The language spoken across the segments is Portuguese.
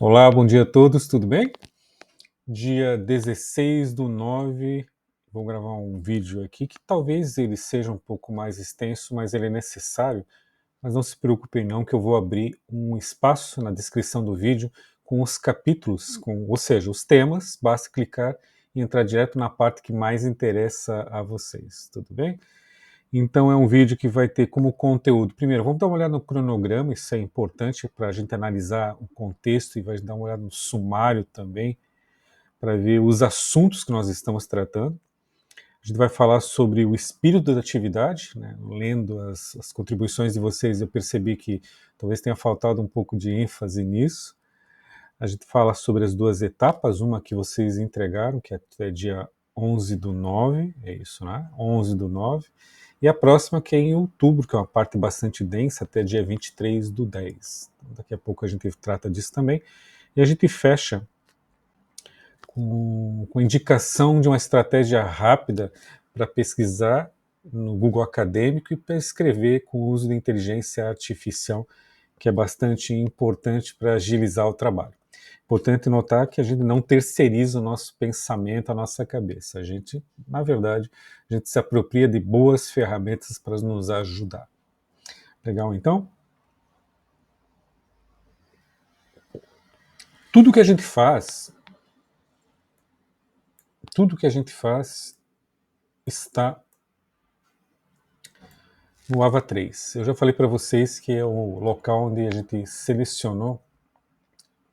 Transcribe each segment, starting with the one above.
Olá, bom dia a todos, tudo bem? Dia 16/9, vou gravar um vídeo aqui que talvez ele seja um pouco mais extenso, mas ele é necessário. Mas não se preocupem não, que eu vou abrir um espaço na descrição do vídeo com os capítulos, ou seja, os temas. Basta clicar e entrar direto na parte que mais interessa a vocês, tudo bem? Então é um vídeo que vai ter como conteúdo, primeiro, vamos dar uma olhada no cronograma, isso é importante para a gente analisar o contexto, e vai dar uma olhada no sumário também, para ver os assuntos que nós estamos tratando. A gente vai falar sobre o espírito da atividade, né? Lendo as contribuições de vocês, eu percebi que talvez tenha faltado um pouco de ênfase nisso. A gente fala sobre as duas etapas, uma que vocês entregaram, que é dia 11/9, é isso, né? 11/9, e a próxima que é em outubro, que é uma parte bastante densa, até dia 23/10. Então, daqui a pouco a gente trata disso também. E a gente fecha com indicação de uma estratégia rápida para pesquisar no Google Acadêmico e para escrever com o uso de inteligência artificial, que é bastante importante para agilizar o trabalho. Importante notar que a gente não terceiriza o nosso pensamento, a nossa cabeça. A gente, na verdade, a gente se apropria de boas ferramentas para nos ajudar. Legal, então? Tudo que a gente faz está no Ava 3. Eu já falei para vocês que é o local onde a gente selecionou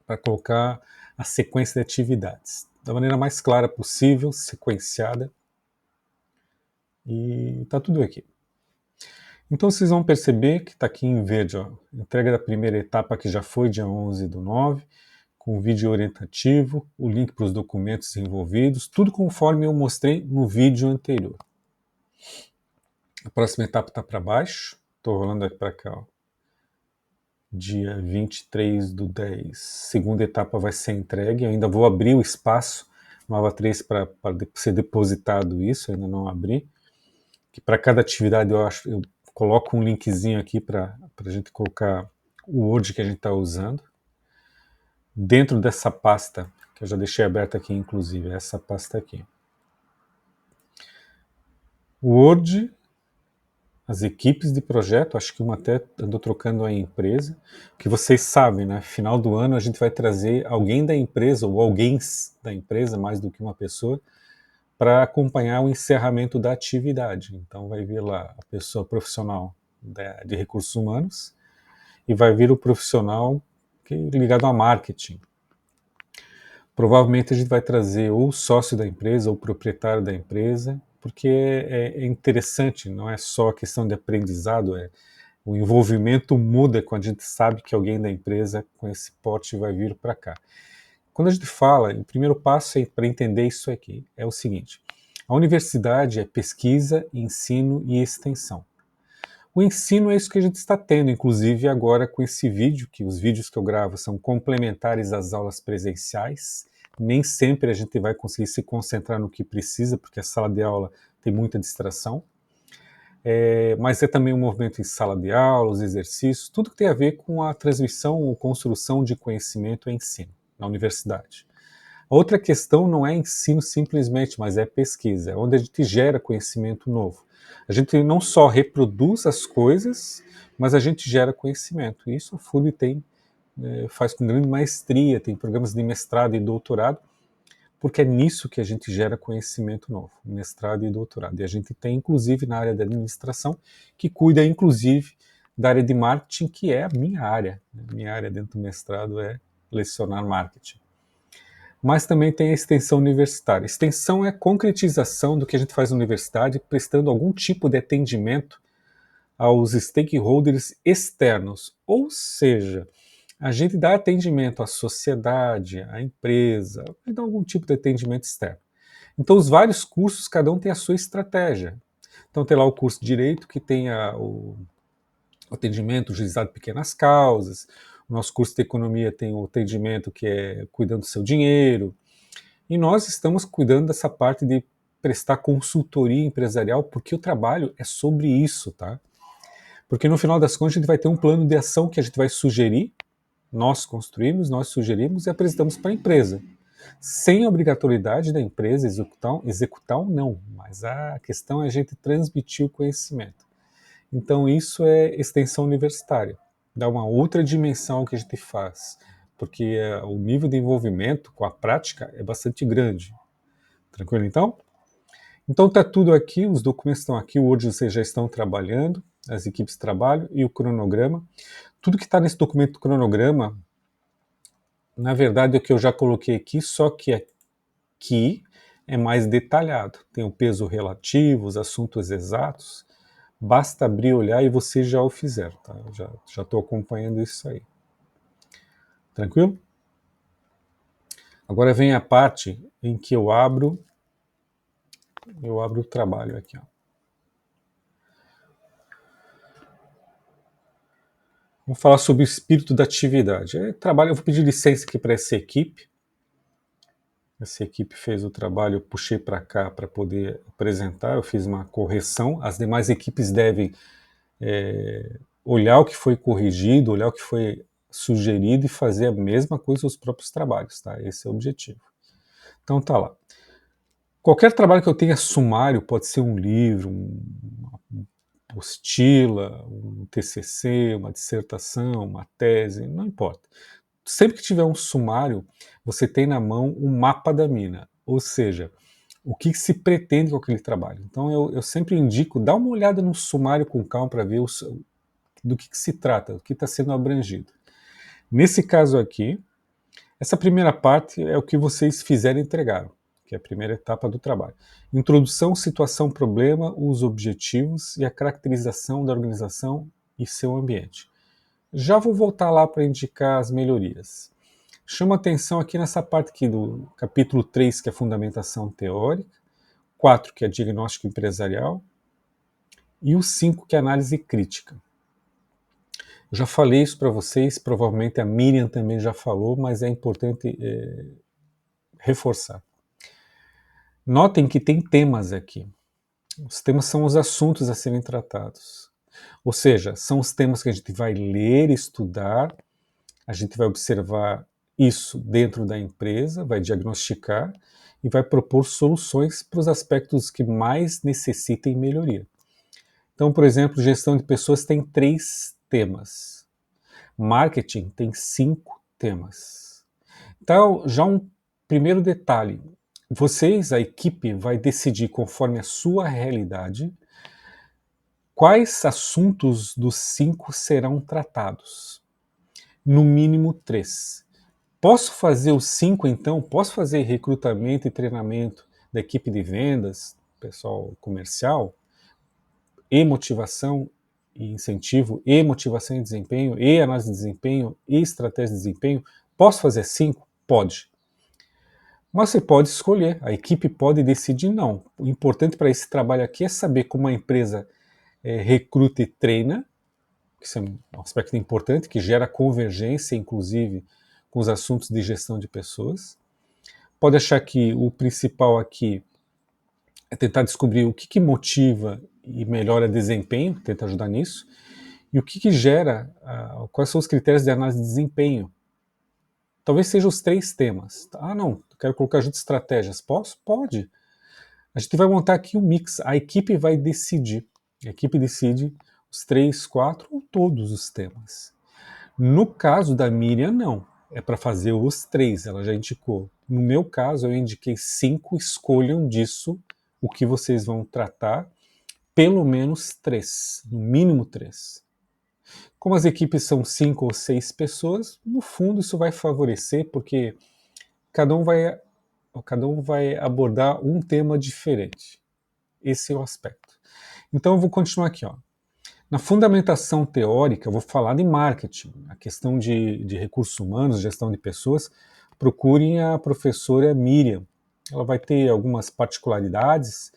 para colocar a sequência de atividades da maneira mais clara possível, sequenciada, e está tudo aqui. Então vocês vão perceber que está aqui em verde, ó, entrega da primeira etapa, que já foi dia 11/9, com o vídeo orientativo, o link para os documentos envolvidos, tudo conforme eu mostrei no vídeo anterior. A próxima etapa está para baixo, estou rolando aqui para cá, ó. Dia 23/10, segunda etapa vai ser entregue, eu ainda vou abrir o espaço no Ava 3 para ser depositado isso, ainda não abri, que para cada atividade eu coloco um linkzinho aqui para a gente colocar o Word que a gente está usando, dentro dessa pasta, que eu já deixei aberta aqui inclusive, essa pasta aqui. O Word, as equipes de projeto, acho que uma até andou trocando a empresa, que vocês sabem, né? Final do ano a gente vai trazer alguém da empresa, ou alguém da empresa, mais do que uma pessoa, para acompanhar o encerramento da atividade. Então vai vir lá a pessoa profissional de recursos humanos e vai vir o profissional ligado a marketing. Provavelmente a gente vai trazer ou o sócio da empresa ou o proprietário da empresa, porque é interessante, não é só a questão de aprendizado, o envolvimento muda quando a gente sabe que alguém da empresa com esse porte vai vir para cá. Quando a gente fala, o primeiro passo para entender isso aqui é o seguinte: a universidade é pesquisa, ensino e extensão. O ensino é isso que a gente está tendo, inclusive agora com esse vídeo, que os vídeos que eu gravo são complementares às aulas presenciais. Nem sempre a gente vai conseguir se concentrar no que precisa, porque a sala de aula tem muita distração. Mas é também um movimento em sala de aula, os exercícios, tudo que tem a ver com a transmissão ou construção de conhecimento e ensino na universidade. A outra questão não é ensino simplesmente, mas é pesquisa, onde a gente gera conhecimento novo. A gente não só reproduz as coisas, mas a gente gera conhecimento. E isso a FURB faz com grande maestria, tem programas de mestrado e doutorado, porque é nisso que a gente gera conhecimento novo, mestrado e doutorado. E a gente tem, inclusive, na área da administração, que cuida, inclusive, da área de marketing, que é a minha área. Minha área dentro do mestrado é lecionar marketing. Mas também tem a extensão universitária. Extensão é a concretização do que a gente faz na universidade, prestando algum tipo de atendimento aos stakeholders externos. Ou seja, a gente dá atendimento à sociedade, à empresa, dá algum tipo de atendimento externo. Então, os vários cursos, cada um tem a sua estratégia. Então, tem lá o curso de Direito, que tem o atendimento juizado de pequenas causas. O nosso curso de Economia tem o atendimento que é cuidando do seu dinheiro. E nós estamos cuidando dessa parte de prestar consultoria empresarial, porque o trabalho é sobre isso, tá? Porque no final das contas a gente vai ter um plano de ação que a gente vai sugerir, Nós construímos, nós sugerimos e apresentamos para a empresa, sem obrigatoriedade da empresa executar ou não, mas a questão é a gente transmitir o conhecimento. Então isso é extensão universitária, dá uma outra dimensão ao que a gente faz, porque o nível de envolvimento com a prática é bastante grande. Tranquilo então? Então está tudo aqui, os documentos estão aqui, o Word vocês já estão trabalhando, as equipes trabalham, e o cronograma. Tudo que está nesse documento do cronograma, na verdade, é o que eu já coloquei aqui, só que aqui é mais detalhado. Tem o peso relativo, os assuntos exatos. Basta abrir, olhar e vocês já o fizeram, tá? Já estou acompanhando isso aí. Tranquilo? Agora vem a parte em que eu abro o trabalho aqui, ó. Vamos falar sobre o espírito da atividade. Eu vou pedir licença aqui para essa equipe. Essa equipe fez o trabalho, eu puxei para cá para poder apresentar, eu fiz uma correção. As demais equipes devem olhar o que foi corrigido, olhar o que foi sugerido e fazer a mesma coisa nos próprios trabalhos, tá? Esse é o objetivo. Então tá lá. Qualquer trabalho que eu tenha sumário, pode ser um livro, uma apostila, um TCC, uma dissertação, uma tese, não importa. Sempre que tiver um sumário, você tem na mão um mapa da mina, ou seja, o que se pretende com aquele trabalho. Então eu sempre indico, dá uma olhada no sumário com calma para ver do que se trata, o que está sendo abrangido. Nesse caso aqui, essa primeira parte é o que vocês fizeram e entregaram, que é a primeira etapa do trabalho. Introdução, situação, problema, os objetivos e a caracterização da organização e seu ambiente. Já vou voltar lá para indicar as melhorias. Chama atenção aqui nessa parte aqui do capítulo 3, que é fundamentação teórica, 4, que é diagnóstico empresarial, e o 5, que é análise crítica. Eu já falei isso para vocês, provavelmente a Miriam também já falou, mas é importante reforçar. Notem que tem temas aqui. Os temas são os assuntos a serem tratados. Ou seja, são os temas que a gente vai ler, estudar, a gente vai observar isso dentro da empresa, vai diagnosticar e vai propor soluções para os aspectos que mais necessitem melhoria. Então, por exemplo, gestão de pessoas tem 3 temas. Marketing tem 5 temas. Então, já um primeiro detalhe. Vocês, a equipe, vai decidir conforme a sua realidade quais assuntos dos 5 serão tratados. No mínimo 3. Posso fazer os 5 então? Posso fazer recrutamento e treinamento da equipe de vendas, pessoal comercial, e motivação e incentivo, e motivação e desempenho, e análise de desempenho, e estratégia de desempenho? Posso fazer 5? Pode. Mas você pode escolher, a equipe pode decidir não. O importante para esse trabalho aqui é saber como a empresa recruta e treina, que isso é um aspecto importante, que gera convergência, inclusive, com os assuntos de gestão de pessoas. Pode achar que o principal aqui é tentar descobrir o que motiva e melhora desempenho, tenta ajudar nisso, e o que gera, quais são os critérios de análise de desempenho. Talvez sejam os 3 temas. Ah, não, quero colocar ajuda de estratégias. Posso? Pode. A gente vai montar aqui um mix. A equipe vai decidir. A equipe decide os 3, 4 ou todos os temas. No caso da Miriam, não. É para fazer os 3, ela já indicou. No meu caso, eu indiquei 5, escolham disso o que vocês vão tratar, pelo menos 3, no mínimo 3. Como as equipes são 5 ou 6 pessoas, no fundo isso vai favorecer, porque cada um vai abordar um tema diferente. Esse é o aspecto. Então eu vou continuar aqui, ó. Na fundamentação teórica, eu vou falar de marketing, a questão de recursos humanos, gestão de pessoas. Procurem a professora Miriam. Ela vai ter algumas particularidades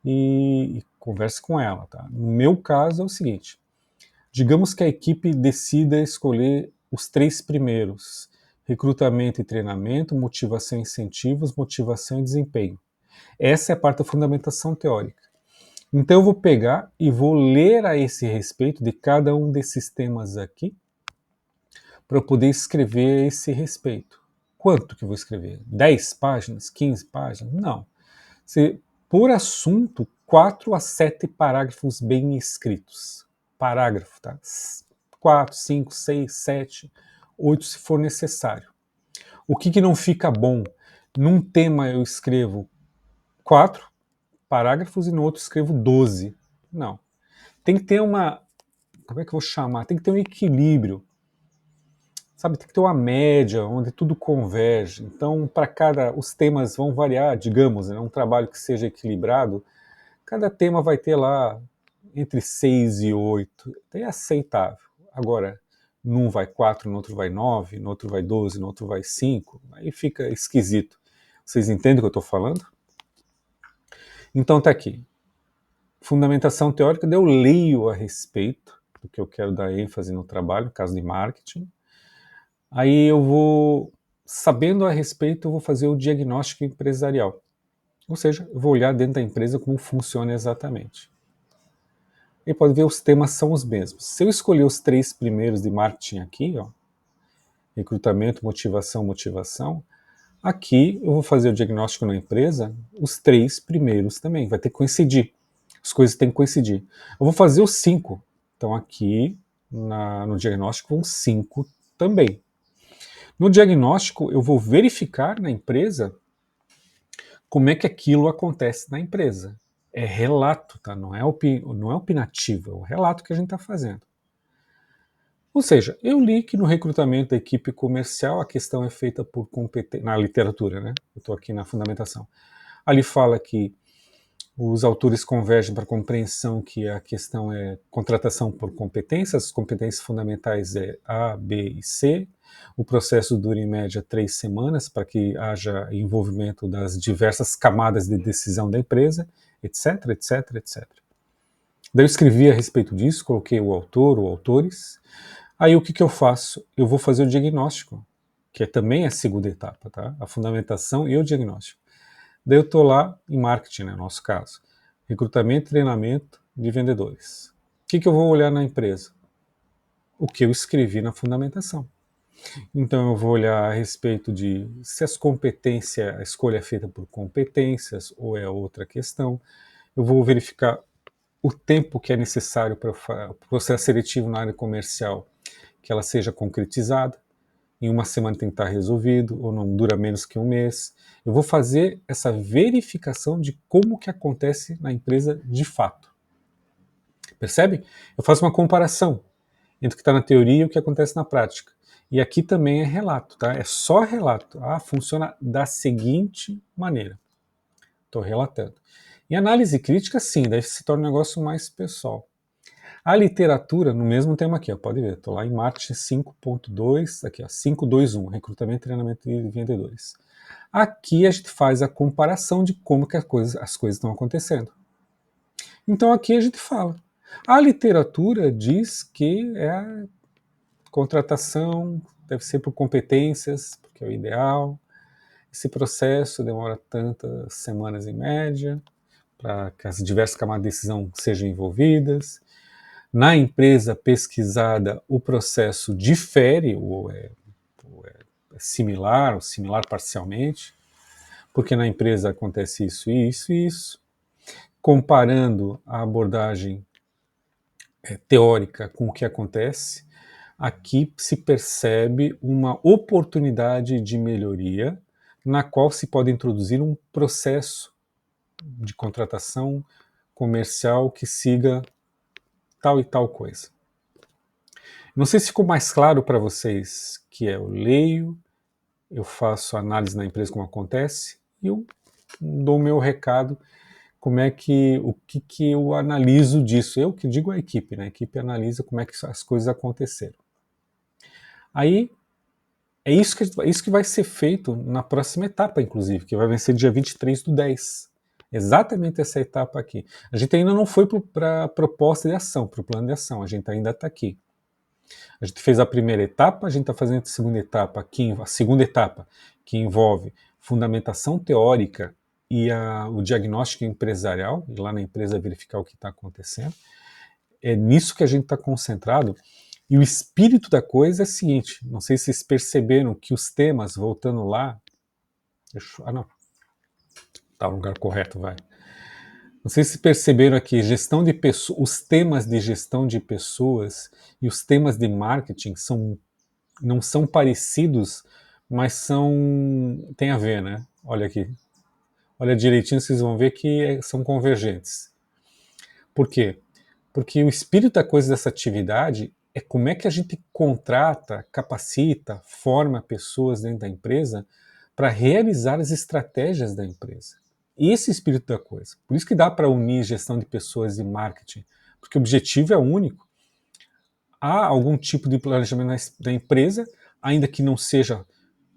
e converse com ela. Tá? No meu caso é o seguinte, digamos que a equipe decida escolher os 3 primeiros, recrutamento e treinamento, motivação e incentivos, motivação e desempenho. Essa é a parte da fundamentação teórica. Então eu vou pegar e vou ler a esse respeito de cada um desses temas aqui, para eu poder escrever esse respeito. Quanto que eu vou escrever? 10 páginas? 15 páginas? Não. Por assunto, 4 a 7 parágrafos bem escritos. Parágrafo, tá? 4, 5, 6, 7, 8 se for necessário. O que não fica bom? Num tema eu escrevo 4 parágrafos e no outro escrevo 12. Não. Tem que ter uma... Como é que eu vou chamar? Tem que ter um equilíbrio. Sabe, tem que ter uma média onde tudo converge. Então, para cada... Os temas vão variar, digamos, né? Um trabalho que seja equilibrado, cada tema vai ter lá entre 6 e 8. É aceitável. Agora, num vai 4, no outro vai 9, no outro vai 12, no outro vai 5. Aí fica esquisito. Vocês entendem o que eu estou falando? Então tá aqui. Fundamentação teórica, eu leio a respeito do que eu quero dar ênfase no trabalho, no caso de marketing. Aí eu vou, sabendo a respeito, eu vou fazer o diagnóstico empresarial. Ou seja, eu vou olhar dentro da empresa como funciona exatamente. E pode ver, os temas são os mesmos. Se eu escolher os 3 primeiros de marketing aqui, ó, recrutamento, motivação, aqui eu vou fazer o diagnóstico na empresa, os 3 primeiros também, vai ter que coincidir. As coisas têm que coincidir. Eu vou fazer os 5. Então aqui no diagnóstico vão 5 também. No diagnóstico eu vou verificar na empresa como é que aquilo acontece na empresa. É relato, tá? Não é opinativo, é o relato que a gente está fazendo. Ou seja, eu li que no recrutamento da equipe comercial a questão é feita por competência, na literatura, né? Eu estou aqui na fundamentação. Ali fala que os autores convergem para a compreensão que a questão é contratação por competências, as competências fundamentais é A, B e C. O processo dura em média 3 semanas para que haja envolvimento das diversas camadas de decisão da empresa, etc, etc, etc. Daí eu escrevi a respeito disso, coloquei o autor ou autores. Aí o que eu faço? Eu vou fazer o diagnóstico, que também é a segunda etapa, tá? A fundamentação e o diagnóstico. Daí eu estou lá em marketing, né, no nosso caso. Recrutamento e treinamento de vendedores. O que eu vou olhar na empresa? O que eu escrevi na fundamentação. Então eu vou olhar a respeito de se as competências, a escolha é feita por competências ou é outra questão. Eu vou verificar o tempo que é necessário para o processo seletivo na área comercial, que ela seja concretizada. Em uma semana tem que estar resolvido, ou não dura menos que um mês. Eu vou fazer essa verificação de como que acontece na empresa de fato. Percebe? Eu faço uma comparação entre o que está na teoria e o que acontece na prática. E aqui também é relato, tá? É só relato. Funciona da seguinte maneira. Estou relatando. Em análise crítica, sim, daí se torna um negócio mais pessoal. A literatura, no mesmo tema aqui, ó, pode ver, estou lá em marketing 5.2, aqui ó, 5.2.1, recrutamento e treinamento de vendedores. Aqui a gente faz a comparação de como que as coisas estão acontecendo. Então aqui a gente fala. A literatura diz que é a contratação, deve ser por competências, porque é o ideal. Esse processo demora tantas semanas em média, para que as diversas camadas de decisão sejam envolvidas. Na empresa pesquisada, o processo difere, ou é similar, ou similar parcialmente, porque na empresa acontece isso, isso e isso. Comparando a abordagem teórica com o que acontece, aqui se percebe uma oportunidade de melhoria, na qual se pode introduzir um processo de contratação comercial que siga tal e tal coisa. Não sei se ficou mais claro para vocês que eu leio, eu faço análise na empresa como acontece e eu dou o meu recado, o que eu analiso disso. Eu que digo a equipe, né? A equipe analisa como é que as coisas aconteceram. Aí é isso que vai ser feito na próxima etapa, inclusive, que vai vencer dia 23/10. Exatamente essa etapa aqui. A gente ainda não foi para a proposta de ação, para o plano de ação, a gente ainda está aqui. A gente fez a primeira etapa, a gente está fazendo a segunda etapa, que envolve fundamentação teórica e o diagnóstico empresarial, e lá na empresa verificar o que está acontecendo. É nisso que a gente está concentrado, E o espírito da coisa é o seguinte, não sei se vocês perceberam que os temas, voltando lá, não, tá no lugar correto, vai. Não sei se perceberam aqui, gestão de pessoas, os temas de gestão de pessoas e os temas de marketing não são parecidos, mas tem a ver, né? Olha aqui, olha direitinho, vocês vão ver que são convergentes. Por quê? Porque o espírito da coisa dessa atividade é como é que a gente contrata, capacita, forma pessoas dentro da empresa para realizar as estratégias da empresa. Esse é o espírito da coisa. Por isso que dá para unir gestão de pessoas e marketing, porque o objetivo é único. Há algum tipo de planejamento da empresa, ainda que não seja,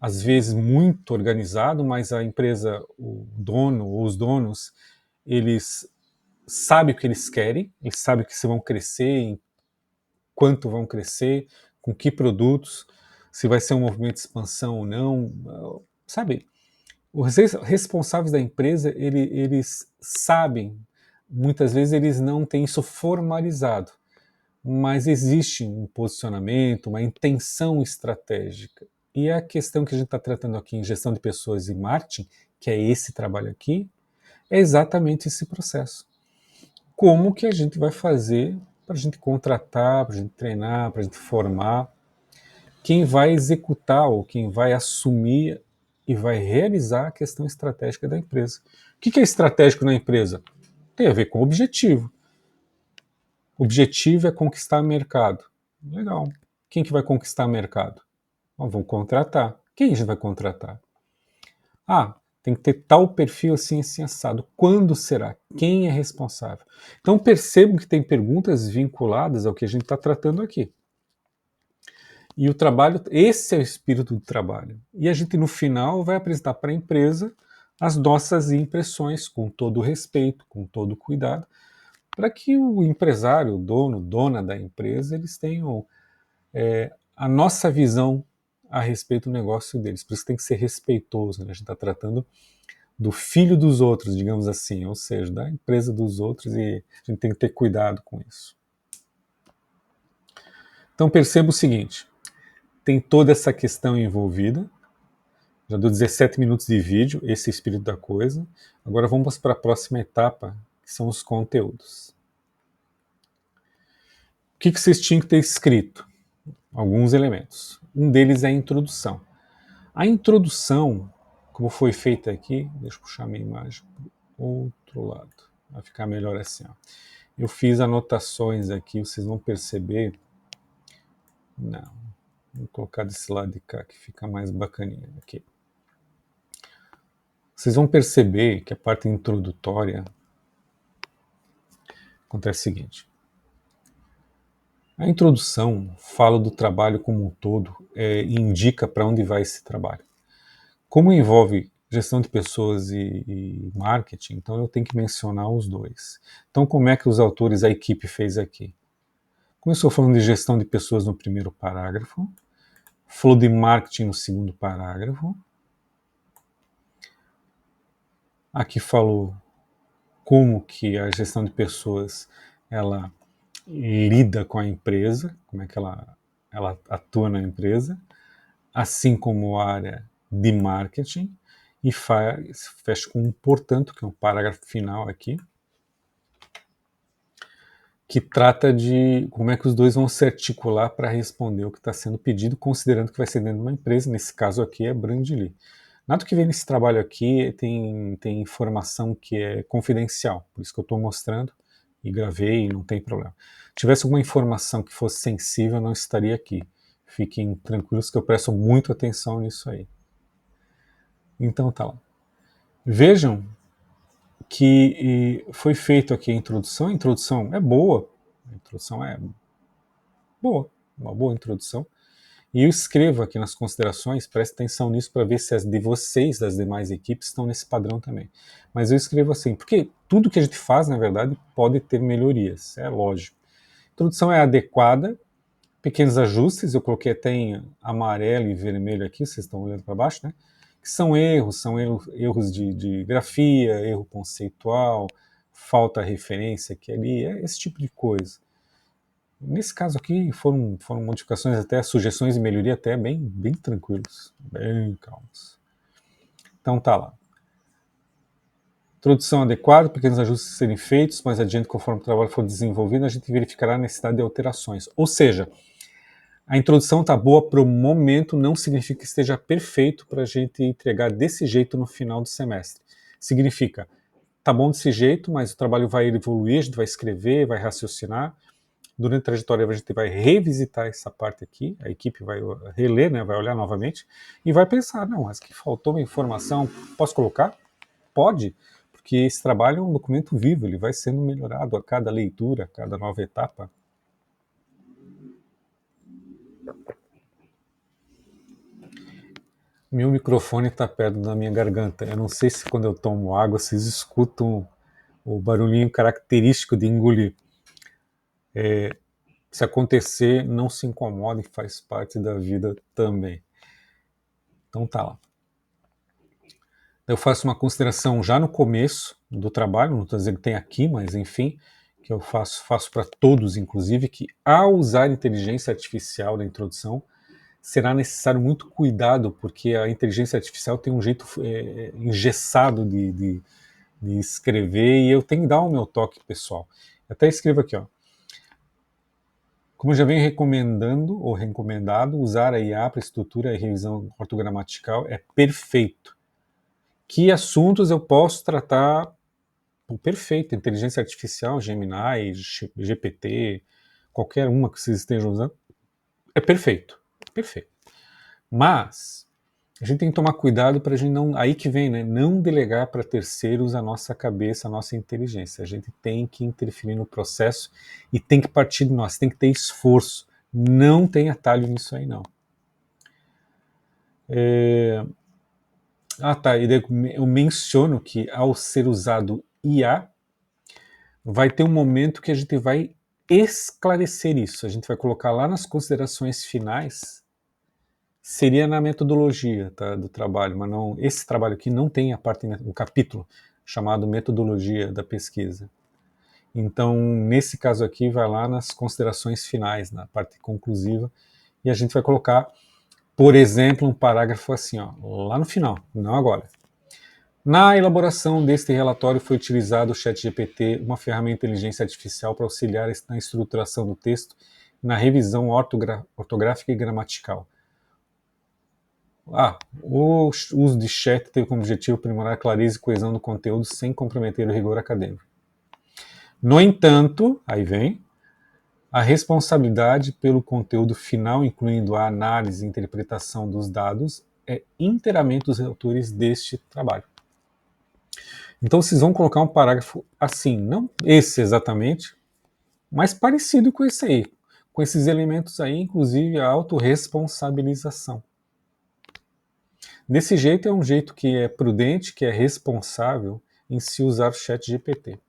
às vezes, muito organizado, mas a empresa, o dono ou os donos, eles sabem o que eles querem, eles sabem que se vão crescer, em quanto vão crescer, com que produtos, se vai ser um movimento de expansão ou não, sabe? Os responsáveis da empresa, eles sabem, muitas vezes eles não têm isso formalizado, mas existe um posicionamento, uma intenção estratégica. E a questão que a gente está tratando aqui em gestão de pessoas e marketing, que é esse trabalho aqui, é exatamente esse processo. Como que a gente vai fazer para a gente contratar, para a gente treinar, para a gente formar quem vai executar ou quem vai assumir e vai realizar a questão estratégica da empresa. O que é estratégico na empresa? Tem a ver com objetivo. O objetivo é conquistar mercado. Legal. Quem que vai conquistar mercado? Vamos contratar. Quem a gente vai contratar? Tem que ter tal perfil assim, assim, assado. Quando será? Quem é responsável? Então percebo que tem perguntas vinculadas ao que a gente está tratando aqui. E o trabalho, esse é o espírito do trabalho. E a gente no final vai apresentar para a empresa as nossas impressões, com todo o respeito, com todo o cuidado, para que o empresário, o dono, dona da empresa, eles tenham a nossa visão a respeito do negócio deles. Por isso tem que ser respeitoso, né? A gente está tratando do filho dos outros, digamos assim, ou seja, da empresa dos outros, e a gente tem que ter cuidado com isso. Então perceba o seguinte, tem toda essa questão envolvida, já deu 17 minutos de vídeo, esse é o espírito da coisa. Agora vamos para a próxima etapa, que são os conteúdos. O que vocês tinham que ter escrito? Alguns elementos. Um deles é a introdução. A introdução, como foi feita aqui, deixa eu puxar minha imagem para o outro lado, vai ficar melhor assim. Ó. Eu fiz anotações aqui, vocês vão perceber. Não, vou colocar desse lado de cá que fica mais bacaninha aqui. Vocês vão perceber que a parte introdutória acontece o seguinte. A introdução fala do trabalho como um todo e indica para onde vai esse trabalho. Como envolve gestão de pessoas e marketing, então eu tenho que mencionar os dois. Então como é que os autores, a equipe fez aqui? Começou falando de gestão de pessoas no primeiro parágrafo, falou de marketing no segundo parágrafo, aqui falou como que a gestão de pessoas ela lida com a empresa, como é que ela atua na empresa, assim como a área de marketing, e fecha com um portanto, que é um parágrafo final aqui, que trata de como é que os dois vão se articular para responder o que está sendo pedido, considerando que vai ser dentro de uma empresa, nesse caso aqui é Brandly. Nada que vem nesse trabalho aqui tem informação que é confidencial, por isso que eu estou mostrando e gravei e não tem problema. Se tivesse alguma informação que fosse sensível, eu não estaria aqui. Fiquem tranquilos que eu presto muito atenção nisso aí. Então tá lá. Vejam que foi feito aqui a introdução é boa, a introdução é boa, uma boa introdução. E eu escrevo aqui nas considerações, preste atenção nisso para ver se as de vocês, das demais equipes, estão nesse padrão também. Mas eu escrevo assim, porque tudo que a gente faz, na verdade, pode ter melhorias, é lógico. A introdução é adequada, pequenos ajustes, eu coloquei até em amarelo e vermelho aqui, vocês estão olhando para baixo, né? Que são erros de grafia, erro conceitual, falta referência aqui ali, é esse tipo de coisa. Nesse caso aqui foram modificações, até sugestões de melhoria até bem tranquilos, bem calmos. Então tá lá. Introdução adequada, pequenos ajustes serem feitos, mais adiante, conforme o trabalho for desenvolvido, a gente verificará a necessidade de alterações. Ou seja, a introdução está boa para o momento, não significa que esteja perfeito para a gente entregar desse jeito no final do semestre. Significa, tá bom desse jeito, mas o trabalho vai evoluir, a gente vai escrever, vai raciocinar. Durante a trajetória a gente vai revisitar essa parte aqui, a equipe vai reler, né, vai olhar novamente e vai pensar, não, mas que faltou uma informação, posso colocar? Pode, porque esse trabalho é um documento vivo, ele vai sendo melhorado a cada leitura, a cada nova etapa. Meu microfone está perto da minha garganta. Eu não sei se quando eu tomo água vocês escutam o barulhinho característico de engolir. Se acontecer, não se incomodem, faz parte da vida também. Então tá lá. Eu faço uma consideração já no começo do trabalho, não estou dizendo que tem aqui, mas enfim, que eu faço para todos, inclusive, que ao usar inteligência artificial na introdução, será necessário muito cuidado, porque a inteligência artificial tem um jeito engessado de escrever e eu tenho que dar o meu toque pessoal. Eu até escrevo aqui, ó. Como eu já venho recomendando ou recomendado, usar a IA para estrutura e revisão ortogramatical é perfeito. Que assuntos eu posso tratar perfeito? Inteligência artificial, Gemini, GPT, qualquer uma que vocês estejam usando, é perfeito. Perfeito. Mas a gente tem que tomar cuidado para a gente não. Aí que vem, né? Não delegar para terceiros a nossa cabeça, a nossa inteligência. A gente tem que interferir no processo e tem que partir de nós, tem que ter esforço. Não tem atalho nisso aí, não. Tá. E eu menciono que ao ser usado IA, vai ter um momento que a gente vai esclarecer isso. A gente vai colocar lá nas considerações finais. Seria na metodologia, tá, do trabalho, mas não, esse trabalho aqui não tem o capítulo chamado metodologia da pesquisa. Então, nesse caso aqui, vai lá nas considerações finais, na parte conclusiva, e a gente vai colocar, por exemplo, um parágrafo assim, ó, lá no final, não agora. Na elaboração deste relatório foi utilizado o ChatGPT, uma ferramenta de inteligência artificial para auxiliar na estruturação do texto e na revisão ortográfica e gramatical. O uso de chat teve como objetivo aprimorar a clareza e coesão do conteúdo sem comprometer o rigor acadêmico. No entanto, aí vem, a responsabilidade pelo conteúdo final, incluindo a análise e interpretação dos dados, é inteiramente dos autores deste trabalho. Então vocês vão colocar um parágrafo assim, não esse exatamente, mas parecido com esse aí, com esses elementos aí, inclusive a autorresponsabilização. Desse jeito é um jeito que é prudente, que é responsável em se usar o ChatGPT.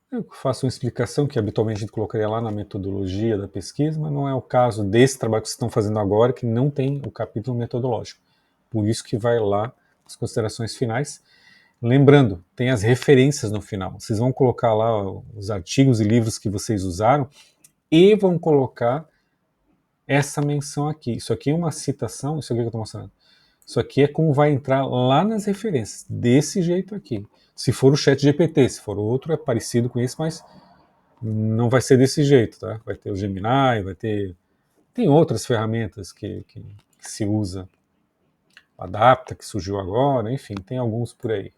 Eu faço uma explicação que habitualmente a gente colocaria lá na metodologia da pesquisa, mas não é o caso desse trabalho que vocês estão fazendo agora, que não tem o capítulo metodológico. Por isso que vai lá as considerações finais. Lembrando, tem as referências no final. Vocês vão colocar lá os artigos e livros que vocês usaram e vão colocar essa menção aqui. Isso aqui é uma citação, isso aqui que eu estou mostrando. Isso aqui é como vai entrar lá nas referências, desse jeito aqui. Se for o ChatGPT, se for outro, é parecido com esse, mas não vai ser desse jeito, tá? Vai ter o Gemini, vai ter... Tem outras ferramentas que se usa. O Adapta, que surgiu agora, enfim, tem alguns por aí.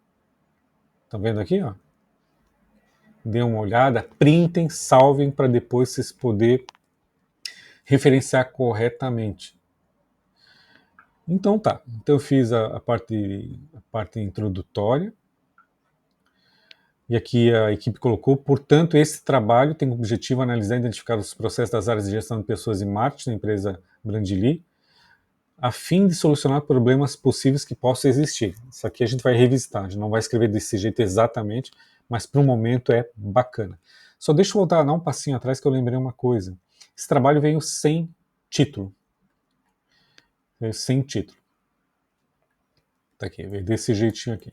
Estão vendo aqui, ó? Dêem uma olhada, printem, salvem para depois vocês poderem referenciar corretamente. Então tá, então eu fiz a parte introdutória, e aqui a equipe colocou, portanto, esse trabalho tem como objetivo analisar e identificar os processos das áreas de gestão de pessoas e marketing da empresa Brandly, a fim de solucionar problemas possíveis que possam existir. Isso aqui a gente vai revisitar, a gente não vai escrever desse jeito exatamente, mas para o momento é bacana. Só deixa eu voltar, dar um passinho atrás que eu lembrei uma coisa. Esse trabalho veio sem título. Veio sem título. Tá aqui, desse jeitinho aqui.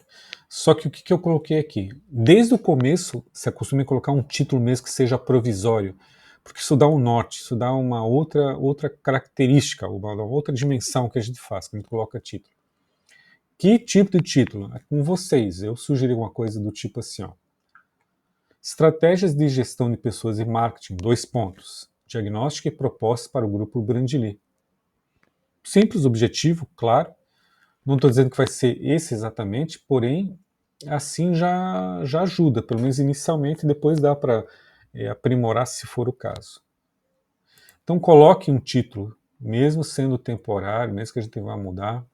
Só que o que eu coloquei aqui? Desde o começo, se acostume a colocar um título mesmo que seja provisório, porque isso dá um norte, isso dá uma outra característica, uma outra dimensão que a gente faz quando a gente coloca título. Que tipo de título? É com vocês. Eu sugeri uma coisa do tipo assim, ó. Estratégias de gestão de pessoas e marketing, 2 pontos. Diagnóstico e propostas para o grupo Brandly. Simples, objetivo, claro. Não estou dizendo que vai ser esse exatamente, porém, assim já ajuda, pelo menos inicialmente, depois dá para aprimorar se for o caso. Então coloque um título, mesmo sendo temporário, mesmo que a gente vá mudar,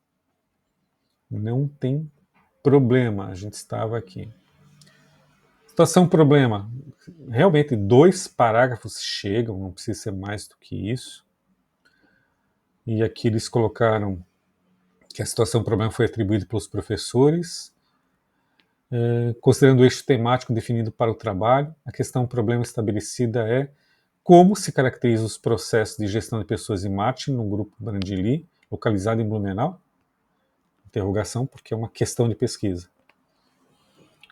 não tem problema, a gente estava aqui. Situação problema, realmente 2 parágrafos chegam, não precisa ser mais do que isso. E aqui eles colocaram que a situação problema foi atribuída pelos professores, considerando o eixo temático definido para o trabalho. A questão problema estabelecida é como se caracterizam os processos de gestão de pessoas e marketing no grupo Brandly, localizado em Blumenau? Interrogação, porque é uma questão de pesquisa.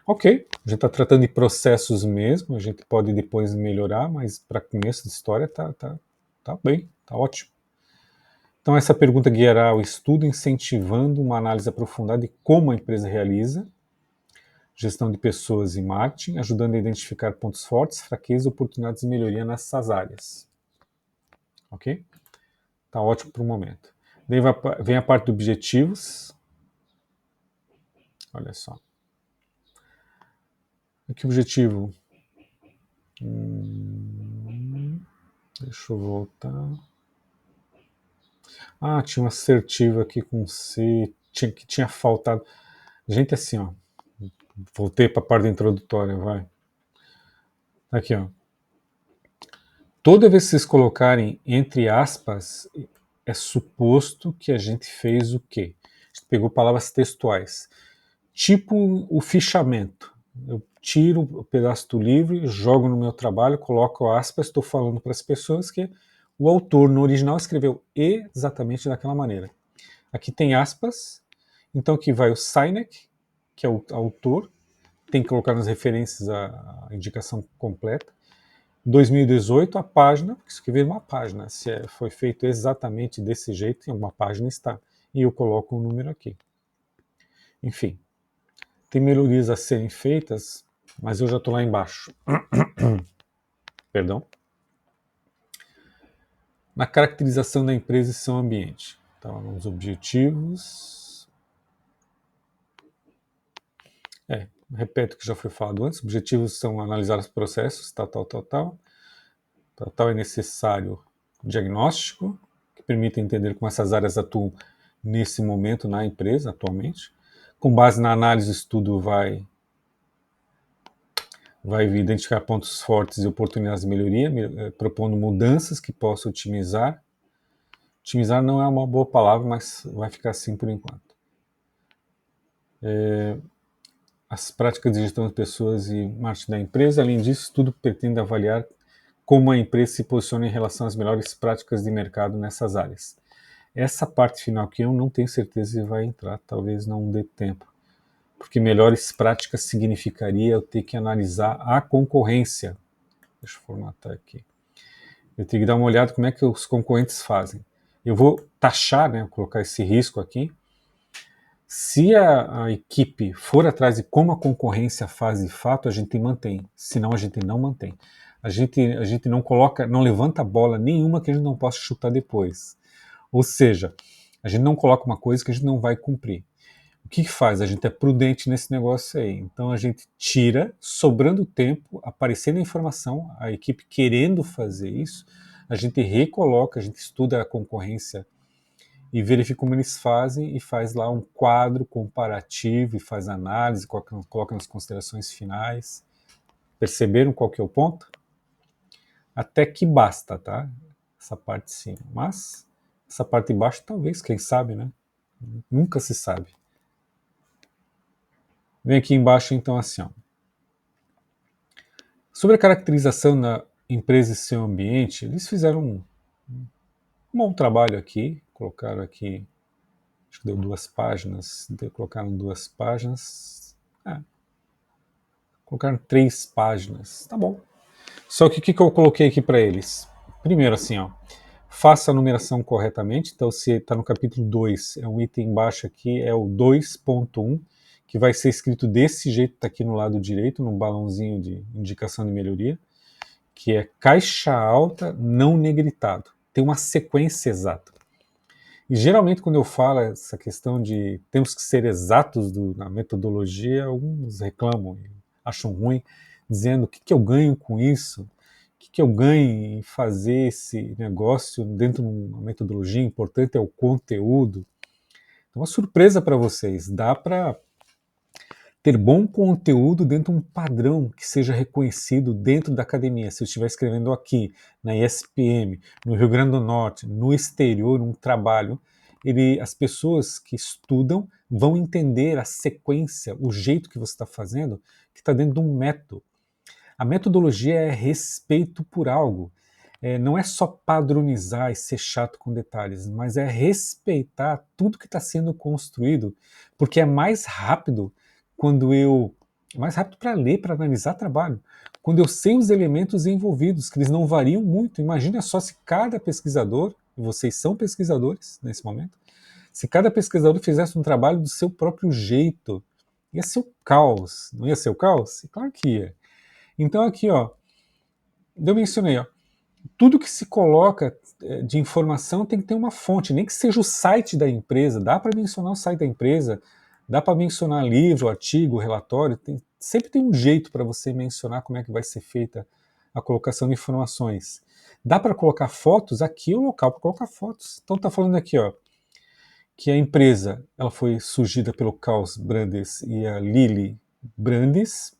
Ok, a gente está tratando de processos mesmo, a gente pode depois melhorar, mas para começo de história tá bem, tá ótimo. Então essa pergunta guiará o estudo incentivando uma análise aprofundada de como a empresa realiza gestão de pessoas e marketing, ajudando a identificar pontos fortes, fraquezas e oportunidades de melhoria nessas áreas. Ok? Tá ótimo para o momento. Daí vem a parte de objetivos. Olha só. Aqui o objetivo. Deixa eu voltar. Ah, tinha uma assertiva aqui com C, que tinha faltado. Gente, assim, ó. Voltei para a parte introdutória, vai. Aqui, ó. Toda vez que vocês colocarem entre aspas, é suposto que a gente fez o quê? A gente pegou palavras textuais. Tipo o fichamento. Eu tiro o pedaço do livro, jogo no meu trabalho, coloco aspas, estou falando para as pessoas que o autor no original escreveu exatamente daquela maneira. Aqui tem aspas, então aqui vai o Sinek, que é o autor, tem que colocar nas referências a indicação completa. 2018, a página, escrever uma página, se foi feito exatamente desse jeito, em uma página está. E eu coloco um número aqui. Enfim, tem melhorias a serem feitas, mas eu já estou lá embaixo. Perdão. Na caracterização da empresa e seu ambiente. Então, nos objetivos. Repito o que já foi falado antes. Objetivos são analisar os processos, tal. É necessário diagnóstico, que permita entender como essas áreas atuam nesse momento na empresa, atualmente. Com base na análise, o estudo vai identificar pontos fortes e oportunidades de melhoria, propondo mudanças que possam otimizar. Otimizar não é uma boa palavra, mas vai ficar assim por enquanto. As práticas de gestão de pessoas e marketing da empresa. Além disso, tudo pretende avaliar como a empresa se posiciona em relação às melhores práticas de mercado nessas áreas. Essa parte final que eu não tenho certeza se vai entrar, talvez não dê tempo, porque melhores práticas significaria eu ter que analisar a concorrência. Deixa eu formatar aqui. Eu tenho que dar uma olhada como é que os concorrentes fazem. Eu vou taxar, né, colocar esse risco aqui. Se a equipe for atrás de como a concorrência faz de fato, a gente mantém. Senão a gente não mantém. A gente não coloca, não levanta bola nenhuma que a gente não possa chutar depois. Ou seja, a gente não coloca uma coisa que a gente não vai cumprir. O que faz? A gente é prudente nesse negócio aí. Então a gente tira, sobrando tempo, aparecendo a informação, a equipe querendo fazer isso, a gente recoloca, a gente estuda a concorrência e verifica como eles fazem e faz lá um quadro comparativo e faz análise, coloca nas considerações finais. Perceberam qual que é o ponto? Até que basta, tá? Essa parte de cima. Mas essa parte de baixo, talvez, quem sabe, né? Nunca se sabe. Vem aqui embaixo, então, assim, ó. Sobre a caracterização da empresa e seu ambiente, eles fizeram um bom trabalho aqui, colocaram aqui Acho que deu 2 páginas, colocaram 2 páginas, colocaram 3 páginas, tá bom. Só que o que eu coloquei aqui para eles? Primeiro assim, ó, faça a numeração corretamente, então se está no capítulo 2, é um item embaixo aqui, é o 2.1, que vai ser escrito desse jeito, está aqui no lado direito, no balãozinho de indicação de melhoria, que é caixa alta não negritado. Tem uma sequência exata. E geralmente quando eu falo essa questão de temos que ser exatos na metodologia, alguns reclamam, acham ruim, dizendo o que eu ganho com isso, o que eu ganho em fazer esse negócio dentro de uma metodologia, importante é o conteúdo. Então, uma surpresa para vocês, dá para ter bom conteúdo dentro de um padrão que seja reconhecido dentro da academia. Se eu estiver escrevendo aqui, na ESPM, no Rio Grande do Norte, no exterior, um trabalho, as pessoas que estudam vão entender a sequência, o jeito que você está fazendo, que está dentro de um método. A metodologia é respeito por algo. Não é só padronizar e ser chato com detalhes, mas é respeitar tudo que está sendo construído, porque é mais rápido quando eu. É mais rápido para ler, para analisar trabalho. Quando eu sei os elementos envolvidos, que eles não variam muito. Imagina só se cada pesquisador, e vocês são pesquisadores nesse momento, se cada pesquisador fizesse um trabalho do seu próprio jeito, ia ser o caos. Não ia ser o caos? Claro que ia. Então aqui, ó, eu mencionei, ó, tudo que se coloca de informação tem que ter uma fonte, nem que seja o site da empresa, dá para mencionar o site da empresa, dá para mencionar livro, artigo, relatório, sempre tem um jeito para você mencionar como é que vai ser feita a colocação de informações. Dá para colocar fotos, aqui é o local para colocar fotos. Então tá falando aqui, ó, que a empresa ela foi surgida pelo Klaus Brandes e a Lili Brandes.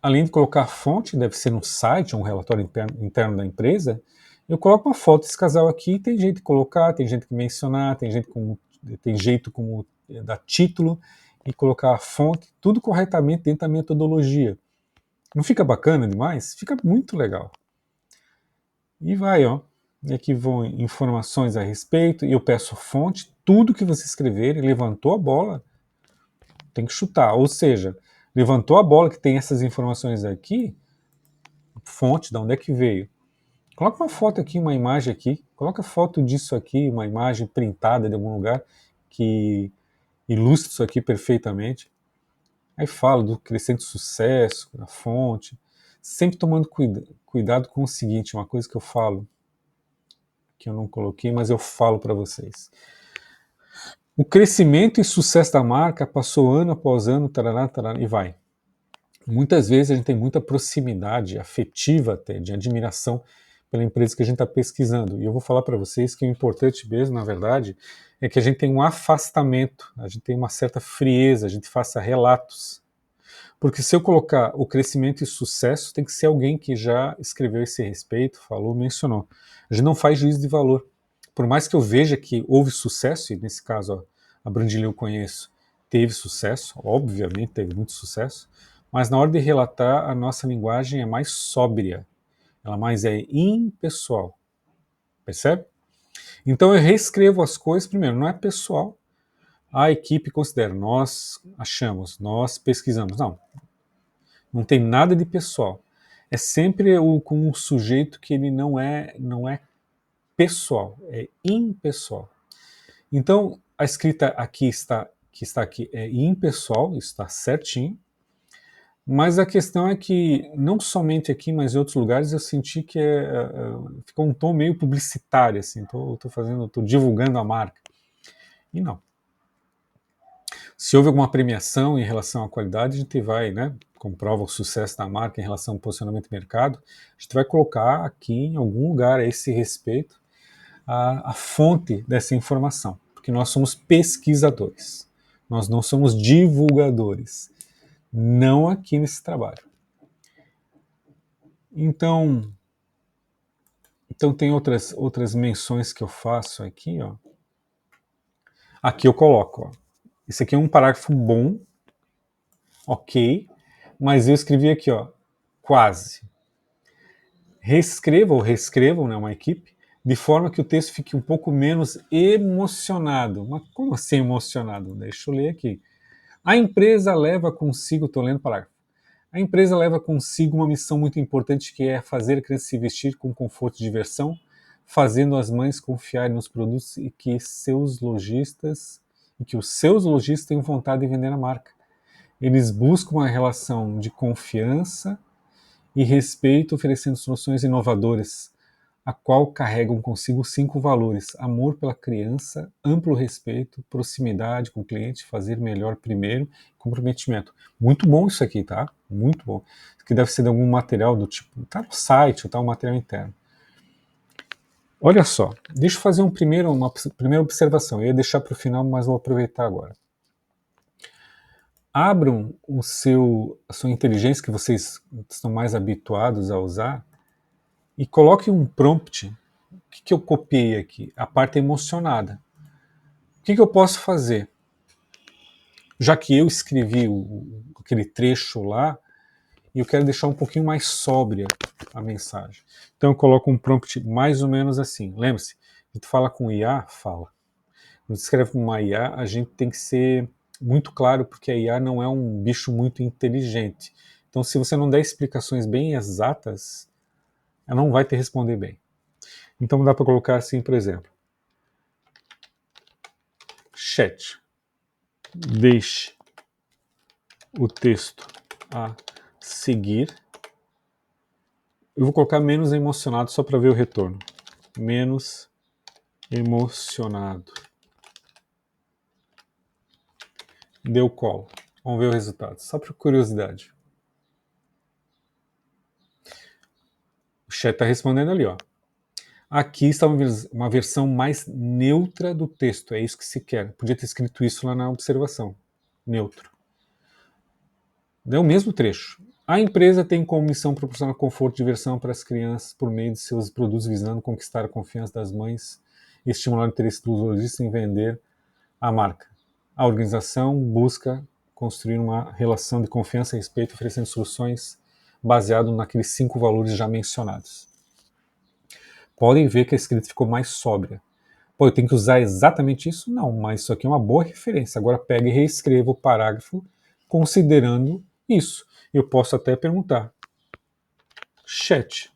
Além de colocar a fonte, deve ser no site, um relatório interno da empresa, eu coloco uma foto desse casal aqui, tem jeito de colocar, tem jeito de mencionar, tem jeito como dar título e colocar a fonte, tudo corretamente dentro da metodologia. Não fica bacana demais? Fica muito legal. E vai, ó. E aqui vão informações a respeito, e eu peço fonte, tudo que você escrever, levantou a bola, tem que chutar. Ou seja, levantou a bola que tem essas informações aqui, fonte, de onde é que veio. Coloca uma foto aqui, uma imagem aqui, coloca foto disso aqui, uma imagem printada de algum lugar que ilustre isso aqui perfeitamente. Aí fala do crescente sucesso, da fonte, sempre tomando cuidado com o seguinte, uma coisa que eu falo, que eu não coloquei, mas eu falo para vocês. O crescimento e sucesso da marca passou ano após ano, tarará, tarará, e vai. Muitas vezes a gente tem muita proximidade afetiva até, de admiração pela empresa que a gente está pesquisando. E eu vou falar para vocês que o importante mesmo, na verdade, é que a gente tem um afastamento, a gente tem uma certa frieza, a gente faça relatos. Porque se eu colocar o crescimento e sucesso, tem que ser alguém que já escreveu esse respeito, falou, mencionou. A gente não faz juízo de valor. Por mais que eu veja que houve sucesso, e nesse caso ó, a Brandilha eu conheço, teve sucesso, obviamente teve muito sucesso, mas na hora de relatar, a nossa linguagem é mais sóbria, ela mais é impessoal, percebe? Então eu reescrevo as coisas, primeiro, não é pessoal, a equipe considera, nós achamos, nós pesquisamos, não tem nada de pessoal, é sempre com um sujeito que ele não é pessoal, é impessoal. Então a escrita aqui que está aqui é impessoal, isso está certinho. Mas a questão é que, não somente aqui, mas em outros lugares, eu senti que ficou um tom meio publicitário, assim, tô divulgando a marca. E não. Se houve alguma premiação em relação à qualidade, a gente vai, né, comprova o sucesso da marca em relação ao posicionamento de mercado, a gente vai colocar aqui em algum lugar a esse respeito a fonte dessa informação, porque nós somos pesquisadores, nós não somos divulgadores, não aqui nesse trabalho. Então tem outras menções que eu faço aqui, ó. Aqui eu coloco, ó. Esse aqui é um parágrafo bom, ok, mas eu escrevi aqui, ó, quase. Reescreva ou reescrevam, né, uma equipe, de forma que o texto fique um pouco menos emocionado. Mas como assim emocionado? Deixa eu ler aqui. A empresa leva consigo, estou lendo o parágrafo, a empresa leva consigo uma missão muito importante, que é fazer a criança se vestir com conforto e diversão, fazendo as mães confiarem nos produtos e que os seus lojistas tenham vontade de vender a marca. Eles buscam uma relação de confiança e respeito, oferecendo soluções inovadoras, a qual carregam consigo 5 valores: amor pela criança, amplo respeito, proximidade com o cliente, fazer melhor primeiro, comprometimento. Muito bom isso aqui, tá? Muito bom. Isso aqui deve ser de algum material do tipo, tá no site, tá um material interno. Olha só, deixa eu fazer uma primeira observação. Eu ia deixar para o final, mas vou aproveitar agora. Abram a sua inteligência, que vocês estão mais habituados a usar, e coloquem um prompt. O que eu copiei aqui? A parte emocionada. O que eu posso fazer? Já que eu escrevi aquele trecho lá, e eu quero deixar um pouquinho mais sóbria a mensagem. Então eu coloco um prompt mais ou menos assim. Lembre-se, a gente fala com IA, fala. Quando escreve com uma IA, a gente tem que ser muito claro, porque a IA não é um bicho muito inteligente. Então, se você não der explicações bem exatas, ela não vai te responder bem. Então dá para colocar assim, por exemplo. Chat. Deixe o texto a seguir. Eu vou colocar menos emocionado só para ver o retorno. Menos emocionado. Deu call. Vamos ver o resultado. Só por curiosidade. O chat está respondendo ali, ó. Aqui está uma versão mais neutra do texto. É isso que se quer. Podia ter escrito isso lá na observação. Neutro. É o mesmo trecho. A empresa tem como missão proporcionar conforto e diversão para as crianças por meio de seus produtos, visando conquistar a confiança das mães e estimular o interesse dos lojistas em vender a marca. A organização busca construir uma relação de confiança e respeito, oferecendo soluções baseadas naqueles 5 valores já mencionados. Podem ver que a escrita ficou mais sóbria. Pô, eu tenho que usar exatamente isso? Não, mas isso aqui é uma boa referência. Agora pega e reescreva o parágrafo considerando isso. Eu posso até perguntar: chat,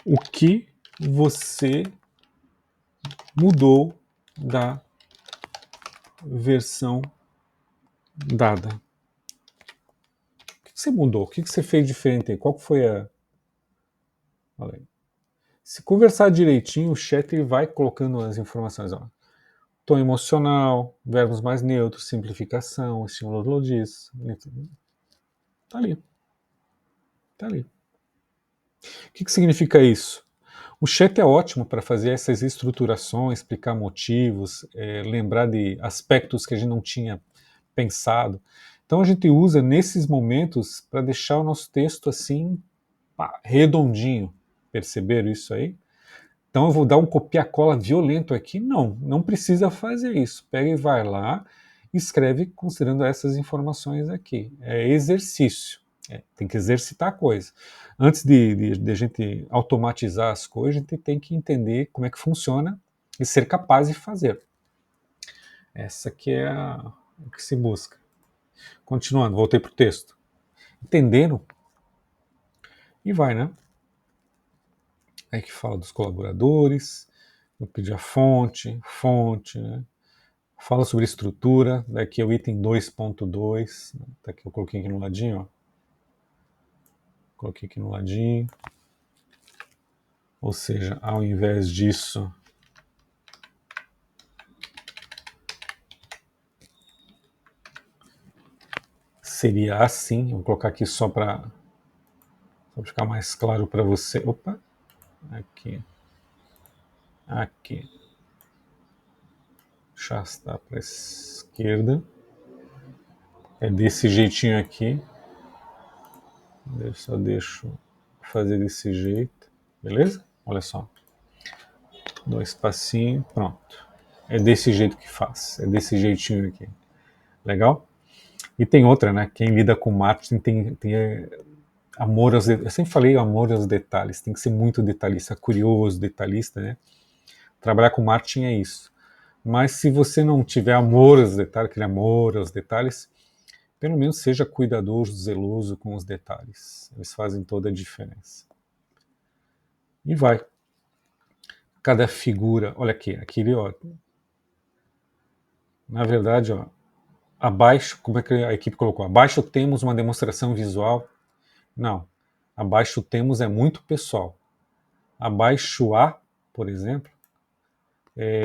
o que você mudou da versão dada? O que você mudou? O que você fez diferente aí? Qual foi a... Olha aí. Se conversar direitinho, o chat ele vai colocando as informações. Ó. Tom emocional, verbos mais neutros, simplificação, estímulo logis. Tá ali. Tá ali. O que significa isso? O chat é ótimo para fazer essas estruturações, explicar motivos, lembrar de aspectos que a gente não tinha pensado. Então a gente usa nesses momentos para deixar o nosso texto assim, pá, redondinho. Perceberam isso aí? Então eu vou dar um copia-cola violento aqui? Não, não precisa fazer isso. Pega e vai lá, escreve considerando essas informações aqui. É exercício. Tem que exercitar a coisa. Antes de a gente automatizar as coisas, a gente tem que entender como é que funciona e ser capaz de fazer. Essa aqui é o que se busca. Continuando, voltei para o texto. Entenderam? E vai, né? Aí que fala dos colaboradores, eu pedi a fonte, né? Fala sobre estrutura, daqui é o item 2.2, tá aqui eu coloquei aqui no ladinho, ó. Coloquei aqui no ladinho. Ou seja, ao invés disso, seria assim. Vou colocar aqui só para ficar mais claro para você. Opa, aqui. Aqui. Já está para a esquerda. É desse jeitinho aqui. Eu só deixo fazer desse jeito. Beleza? Olha só. 2 passinhos, pronto. É desse jeito que faz. É desse jeitinho aqui. Legal? E tem outra, né? Quem lida com marketing tem Eu sempre falei amor aos detalhes, tem que ser muito detalhista, curioso, detalhista, né? Trabalhar com marketing é isso. Mas se você não tiver amor aos detalhes, aquele amor aos detalhes, pelo menos seja cuidadoso, zeloso com os detalhes. Eles fazem toda a diferença. E vai. Cada figura, olha aqui, aquele, ó. Na verdade, ó, abaixo, como é que a equipe colocou? Abaixo temos uma demonstração visual. Não. Abaixo temos é muito pessoal. Abaixo A, por exemplo,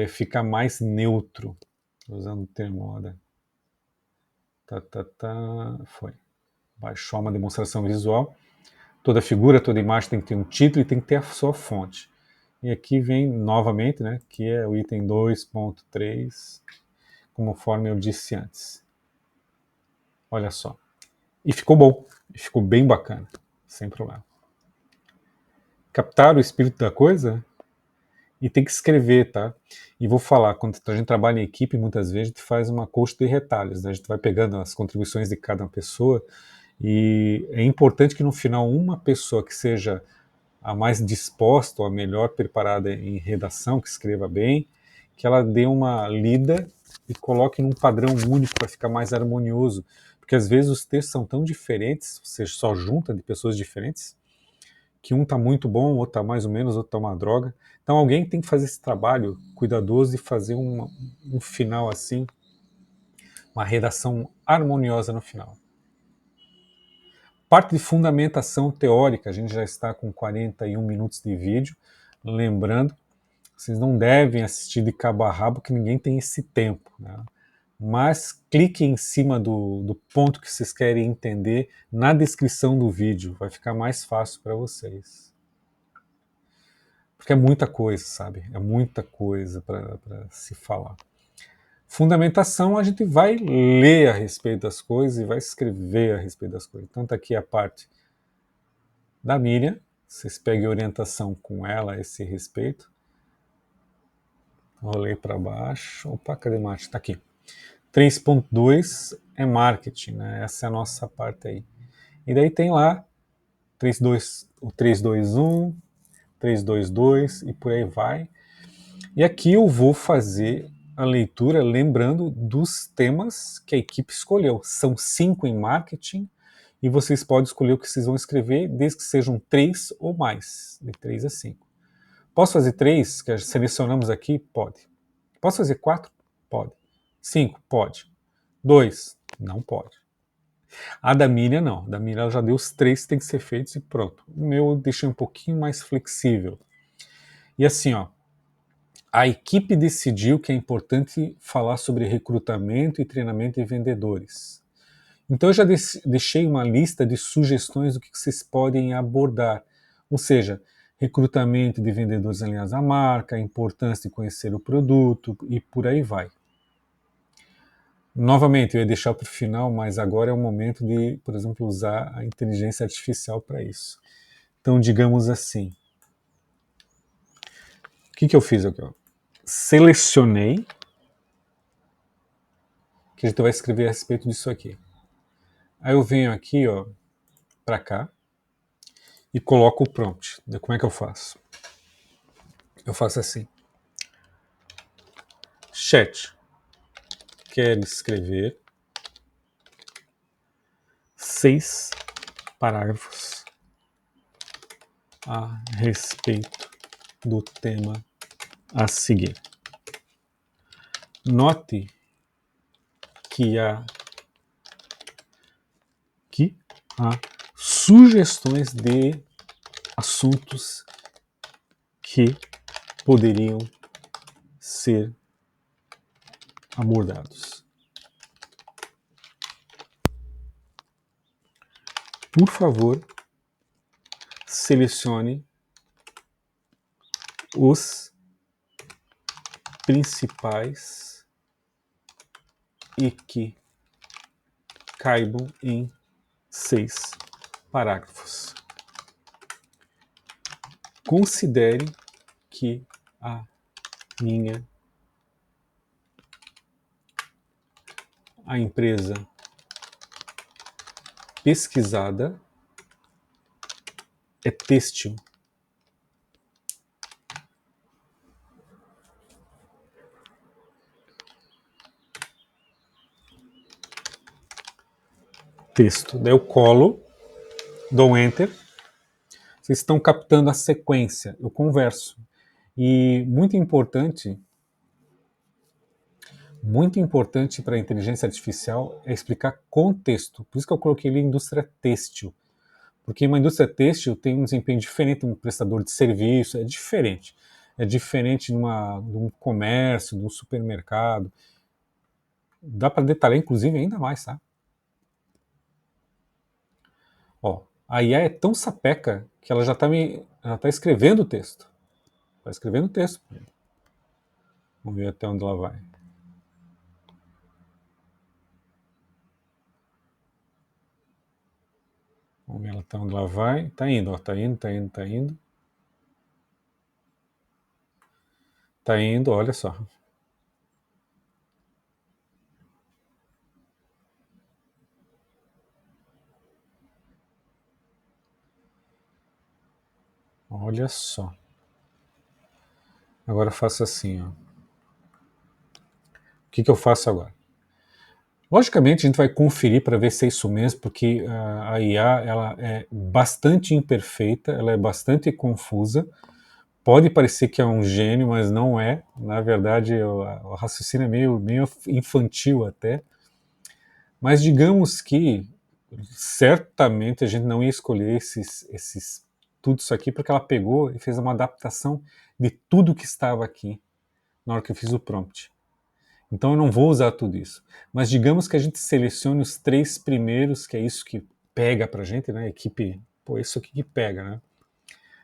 fica mais neutro. Usando o termo, olha. Foi. Abaixo A uma demonstração visual. Toda figura, toda imagem tem que ter um título e tem que ter a sua fonte. E aqui vem novamente, né, que é o item 2.3, conforme eu disse antes. Olha só. E ficou bom, ficou bem bacana, sem problema. Captar o espírito da coisa e tem que escrever, tá? E vou falar, quando a gente trabalha em equipe, muitas vezes a gente faz uma coxa de retalhos, né? A gente vai pegando as contribuições de cada pessoa e é importante que no final uma pessoa que seja a mais disposta ou a melhor preparada em redação, que escreva bem, que ela dê uma lida e coloque num padrão único para ficar mais harmonioso. Porque às vezes os textos são tão diferentes, você só junta de pessoas diferentes, que um está muito bom, outro está mais ou menos, outro está uma droga. Então alguém tem que fazer esse trabalho cuidadoso e fazer um final assim, uma redação harmoniosa no final. Parte de fundamentação teórica, a gente já está com 41 minutos de vídeo. Lembrando, vocês não devem assistir de cabo a rabo, que ninguém tem esse tempo, né? Mas clique em cima do ponto que vocês querem entender na descrição do vídeo, vai ficar mais fácil para vocês. Porque é muita coisa, sabe? É muita coisa para se falar. Fundamentação, a gente vai ler a respeito das coisas e vai escrever a respeito das coisas. Então, tá aqui a parte da Miriam, vocês peguem orientação com ela a esse respeito. Rolei para baixo. Opa, cadê marketing? Tá aqui. 3.2 é marketing, né? Essa é a nossa parte aí. E daí tem lá 3.2, o 3.2.1, 3.2.2 e por aí vai. E aqui eu vou fazer a leitura lembrando dos temas que a equipe escolheu. São 5 em marketing e vocês podem escolher o que vocês vão escrever, desde que sejam 3 ou mais, de 3 a 5. Posso fazer 3, que selecionamos aqui? Pode. Posso fazer 4? Pode. 5? Pode. 2? Não pode. A da Miriam não. A da Miriam ela já deu os 3 que tem que ser feitos e pronto. O meu eu deixei um pouquinho mais flexível. E assim, ó, a equipe decidiu que é importante falar sobre recrutamento e treinamento de vendedores. Então eu já deixei uma lista de sugestões do que vocês podem abordar. Ou seja, recrutamento de vendedores alinhados à marca, a importância de conhecer o produto e por aí vai. Novamente, eu ia deixar para o final, mas agora é o momento de, por exemplo, usar a inteligência artificial para isso. Então, digamos assim, o que eu fiz aqui? Ó? Selecionei, que a gente vai escrever a respeito disso aqui. Aí eu venho aqui, ó, para cá e coloco o prompt. Como é que eu faço? Eu faço assim. Chat, quero escrever 6 parágrafos a respeito do tema a seguir. Note que há sugestões de assuntos que poderiam ser abordados. Por favor, selecione os principais e que caibam em 6 parágrafos. Considere que a empresa pesquisada é têxtil. Texto. Daí eu colo, dou Enter. Vocês estão captando a sequência. Eu converso. E muito importante para a inteligência artificial é explicar contexto. Por isso que eu coloquei ali indústria têxtil. Porque uma indústria têxtil tem um desempenho diferente de um prestador de serviço, é diferente. É diferente de um comércio, de um supermercado. Dá para detalhar, inclusive, ainda mais, tá? Ó, a IA é tão sapeca que ela já está escrevendo o texto. Está escrevendo o texto. Vamos ver até onde ela vai. Vamos ver até onde ela vai. Tá indo, ó, tá indo, tá indo, tá indo. Tá indo, olha só. Olha só. Agora eu faço assim, ó. O que eu faço agora? Logicamente a gente vai conferir para ver se é isso mesmo, porque a IA ela é bastante imperfeita, ela é bastante confusa. Pode parecer que é um gênio, mas não é. Na verdade, o raciocínio é meio infantil até. Mas digamos que certamente a gente não ia escolher tudo isso aqui porque ela pegou e fez uma adaptação de tudo que estava aqui na hora que eu fiz o prompt. Então eu não vou usar tudo isso. Mas digamos que a gente selecione os 3 primeiros, que é isso que pega pra gente, né? Equipe, pô, isso aqui que pega, né?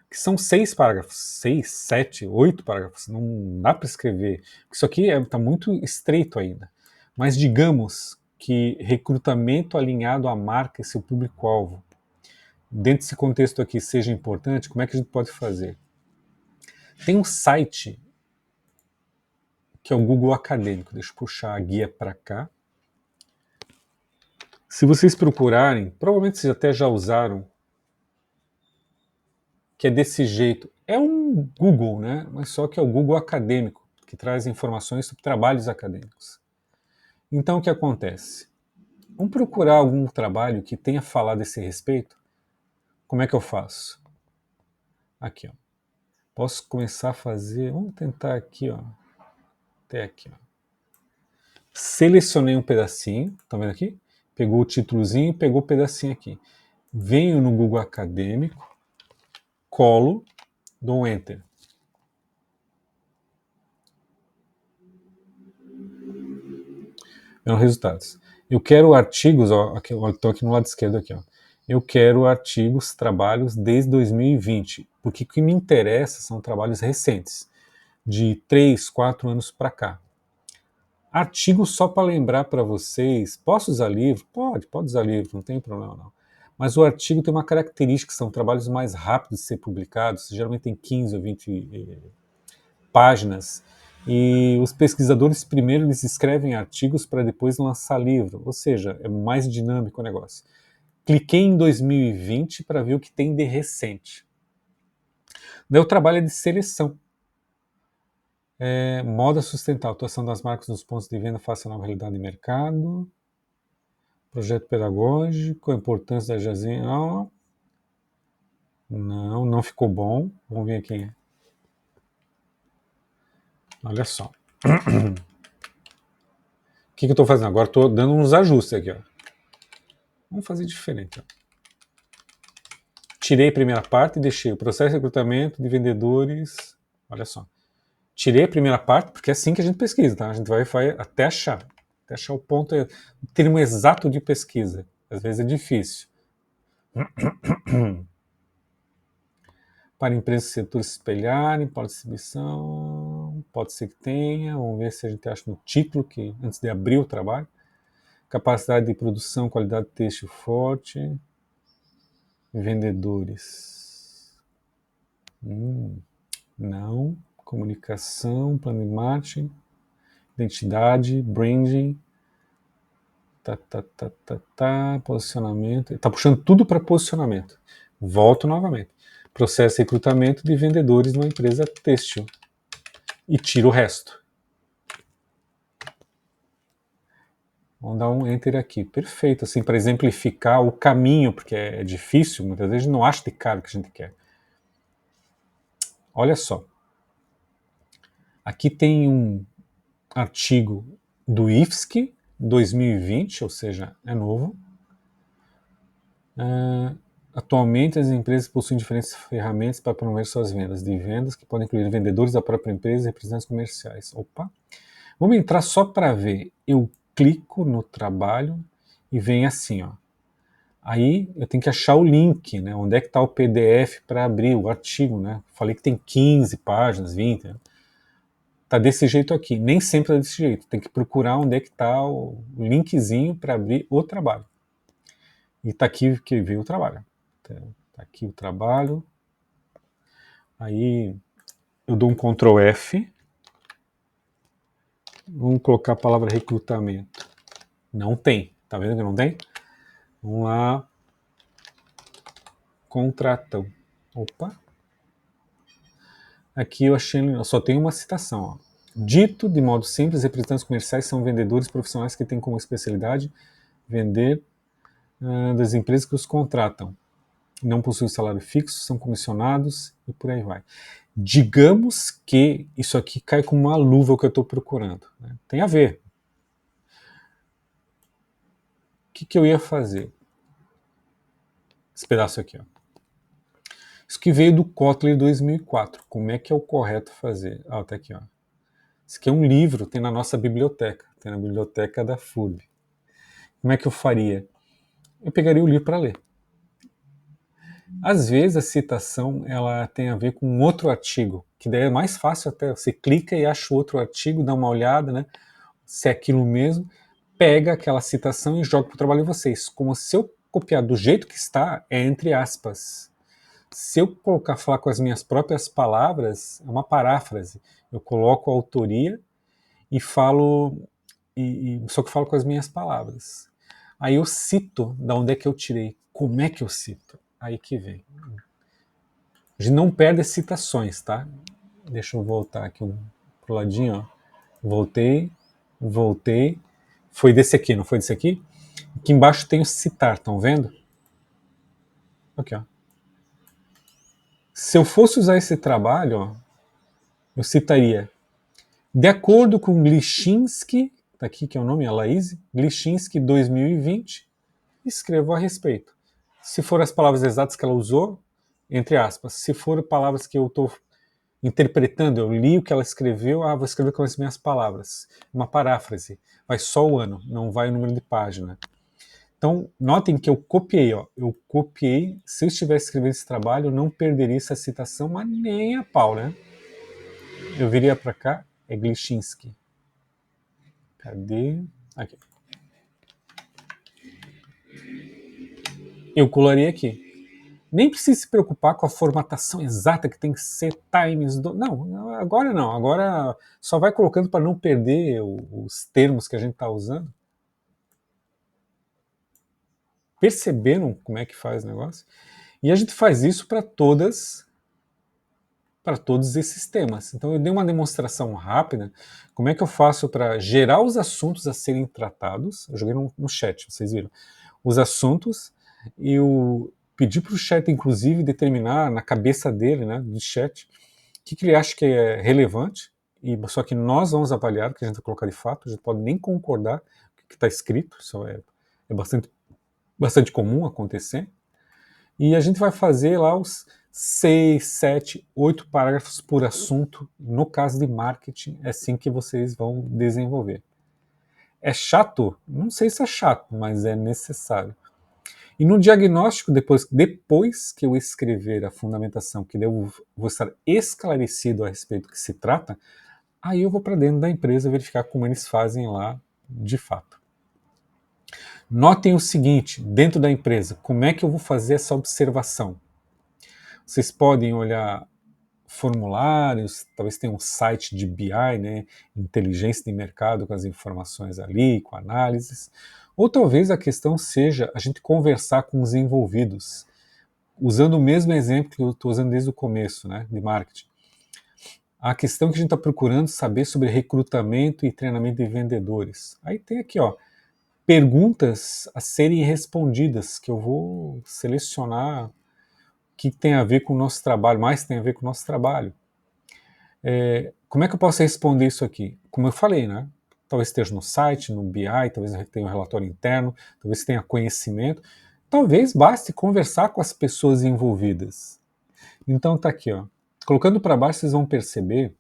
Que são 6 parágrafos, 6, 7, 8 parágrafos. Não dá para escrever. Isso aqui tá muito estreito ainda. Mas digamos que recrutamento alinhado à marca e seu público-alvo, dentro desse contexto aqui, seja importante, como é que a gente pode fazer? Tem um site que é o Google Acadêmico. Deixa eu puxar a guia para cá. Se vocês procurarem, provavelmente vocês até já usaram, que é desse jeito. É um Google, né? Mas só que é o Google Acadêmico, que traz informações sobre trabalhos acadêmicos. Então o que acontece? Vamos procurar algum trabalho que tenha falado a esse respeito? Como é que eu faço? Aqui, ó. Posso começar a fazer. Vamos tentar aqui, ó. Até aqui, ó. Selecionei um pedacinho, tá vendo aqui? Pegou o títulozinho e pegou o pedacinho aqui. Venho no Google Acadêmico, colo, dou um Enter. Vendo resultados. Eu quero artigos, ó, estou aqui no lado esquerdo aqui, ó. Eu quero artigos, trabalhos desde 2020, porque o que me interessa são trabalhos recentes, de 3, 4 anos para cá. Artigos só para lembrar para vocês, posso usar livro? Pode usar livro, não tem problema não. Mas o artigo tem uma característica, são trabalhos mais rápidos de ser publicados, geralmente tem 15 ou 20 páginas, e os pesquisadores primeiro eles escrevem artigos para depois lançar livro, ou seja, é mais dinâmico o negócio. Cliquei em 2020 para ver o que tem de recente. Daí o trabalho é de seleção. Moda sustentável, atuação das marcas nos pontos de venda face à nova realidade de mercado, projeto pedagógico, a importância da jazinha. Não ficou bom. Vamos ver aqui. Olha só. O que eu estou fazendo? Agora estou dando uns ajustes aqui. Ó. Vamos fazer diferente. Ó. Tirei a primeira parte e deixei o processo de recrutamento de vendedores. Olha só. Tirei a primeira parte, porque é assim que a gente pesquisa, tá? A gente vai até achar o ponto, o termo exato de pesquisa. Às vezes é difícil. Para empresas e setores se espelharem, para distribuição, pode ser que tenha. Vamos ver se a gente acha no título, que antes de abrir o trabalho. Capacidade de produção, qualidade de texto forte. Vendedores. Não. Comunicação, plano de marketing, identidade, branding. Posicionamento. Está puxando tudo para posicionamento. Volto novamente. processo de recrutamento de vendedores numa empresa têxtil. E tira o resto. Vamos dar um enter aqui. Perfeito, assim, para exemplificar o caminho, porque é difícil, muitas vezes a gente não acha de cara o que a gente quer. Olha só. Aqui tem um artigo do IFSC 2020, ou seja, é novo. Atualmente, as empresas possuem diferentes ferramentas para promover suas vendas, de vendas que podem incluir vendedores da própria empresa e representantes comerciais. Opa! Vamos entrar só para ver. Eu clico no trabalho e vem assim, ó. Aí eu tenho que achar o link, né? Onde é que está o PDF para abrir o artigo, né? Falei que tem 15 páginas, 20. Né? Tá desse jeito aqui. Nem sempre é desse jeito. Tem que procurar onde é que está o linkzinho para abrir o trabalho. E tá aqui que veio o trabalho. Tá aqui o trabalho. Aí eu dou um Ctrl F. Vamos colocar a palavra recrutamento. Não tem. Tá vendo que não tem? Vamos lá. Contratão. Opa. Aqui eu achei, só tem uma citação. Ó. Dito de modo simples, representantes comerciais são vendedores profissionais que têm como especialidade vender das empresas que os contratam. Não possuem salário fixo, são comissionados e por aí vai. Digamos que isso aqui cai com uma luva o que eu estou procurando. Né? Tem a ver. O que eu ia fazer? Esse pedaço aqui. Ó. Isso que veio do Kotler 2004. Como é que é o correto fazer? Ah, tá aqui. Ó. Isso aqui é um livro, tem na nossa biblioteca. Tem na biblioteca da FURB. Como é que eu faria? Eu pegaria o livro para ler. Às vezes a citação ela tem a ver com um outro artigo, que daí é mais fácil até. Você clica e acha o outro artigo, dá uma olhada, né? Se é aquilo mesmo, pega aquela citação e joga para o trabalho de vocês. Como se eu copiar do jeito que está, é entre aspas. Se eu falar com as minhas próprias palavras, é uma paráfrase. Eu coloco a autoria e falo, só que falo com as minhas palavras. Aí eu cito da onde é que eu tirei. Como é que eu cito? Aí que vem. A gente não perde as citações, tá? Deixa eu voltar aqui pro ladinho, ó. Voltei. Foi desse aqui, não foi desse aqui? Aqui embaixo tem o citar, estão vendo? Aqui, ó. Se eu fosse usar esse trabalho, ó, eu citaria: de acordo com Glichinski, tá aqui que é o nome, a Laís, Glichinski 2020, escrevo a respeito. Se for as palavras exatas que ela usou, entre aspas. Se for palavras que eu estou interpretando, eu li o que ela escreveu, vou escrever com as minhas palavras. Uma paráfrase. Vai só o ano, não vai o número de página. Então, notem que eu copiei, ó. Eu copiei. Se eu estivesse escrevendo esse trabalho, eu não perderia essa citação, mas nem a pau, né? Eu viria para cá, é Glichinski. Cadê? Aqui. Eu colaria aqui. Nem precisa se preocupar com a formatação exata que tem que ser times. Não, agora não. Agora só vai colocando para não perder os termos que a gente está usando. Perceberam como é que faz o negócio? E a gente faz isso para todos esses temas. Então eu dei uma demonstração rápida. Como é que eu faço para gerar os assuntos a serem tratados? Eu joguei no chat, vocês viram. Os assuntos e eu pedi para o chat, inclusive, determinar na cabeça dele, né, do chat, o que ele acha que é relevante, só que nós vamos avaliar o que a gente vai colocar de fato, a gente pode nem concordar com o que está escrito, isso é bastante comum acontecer, e a gente vai fazer lá os 6, 7, 8 parágrafos por assunto, no caso de marketing, é assim que vocês vão desenvolver. É chato? Não sei se é chato, mas é necessário. E no diagnóstico, depois que eu escrever a fundamentação, que eu vou estar esclarecido a respeito do que se trata, aí eu vou para dentro da empresa verificar como eles fazem lá de fato. Notem o seguinte, dentro da empresa, como é que eu vou fazer essa observação? Vocês podem olhar formulários, talvez tenha um site de BI, né, inteligência de mercado com as informações ali, com análises, ou talvez a questão seja a gente conversar com os envolvidos. usando o mesmo exemplo que eu estou usando desde o começo, né, de marketing. A questão que a gente está procurando saber sobre recrutamento e treinamento de vendedores. Aí tem aqui, ó, perguntas a serem respondidas, que eu vou selecionar o que tem a ver com o nosso trabalho, mais tem a ver com o nosso trabalho. Como é que eu posso responder isso aqui? Como eu falei, né? Talvez esteja no site, no BI, talvez tenha um relatório interno, talvez tenha conhecimento, talvez baste conversar com as pessoas envolvidas. Então tá aqui, ó. Colocando para baixo, vocês vão perceber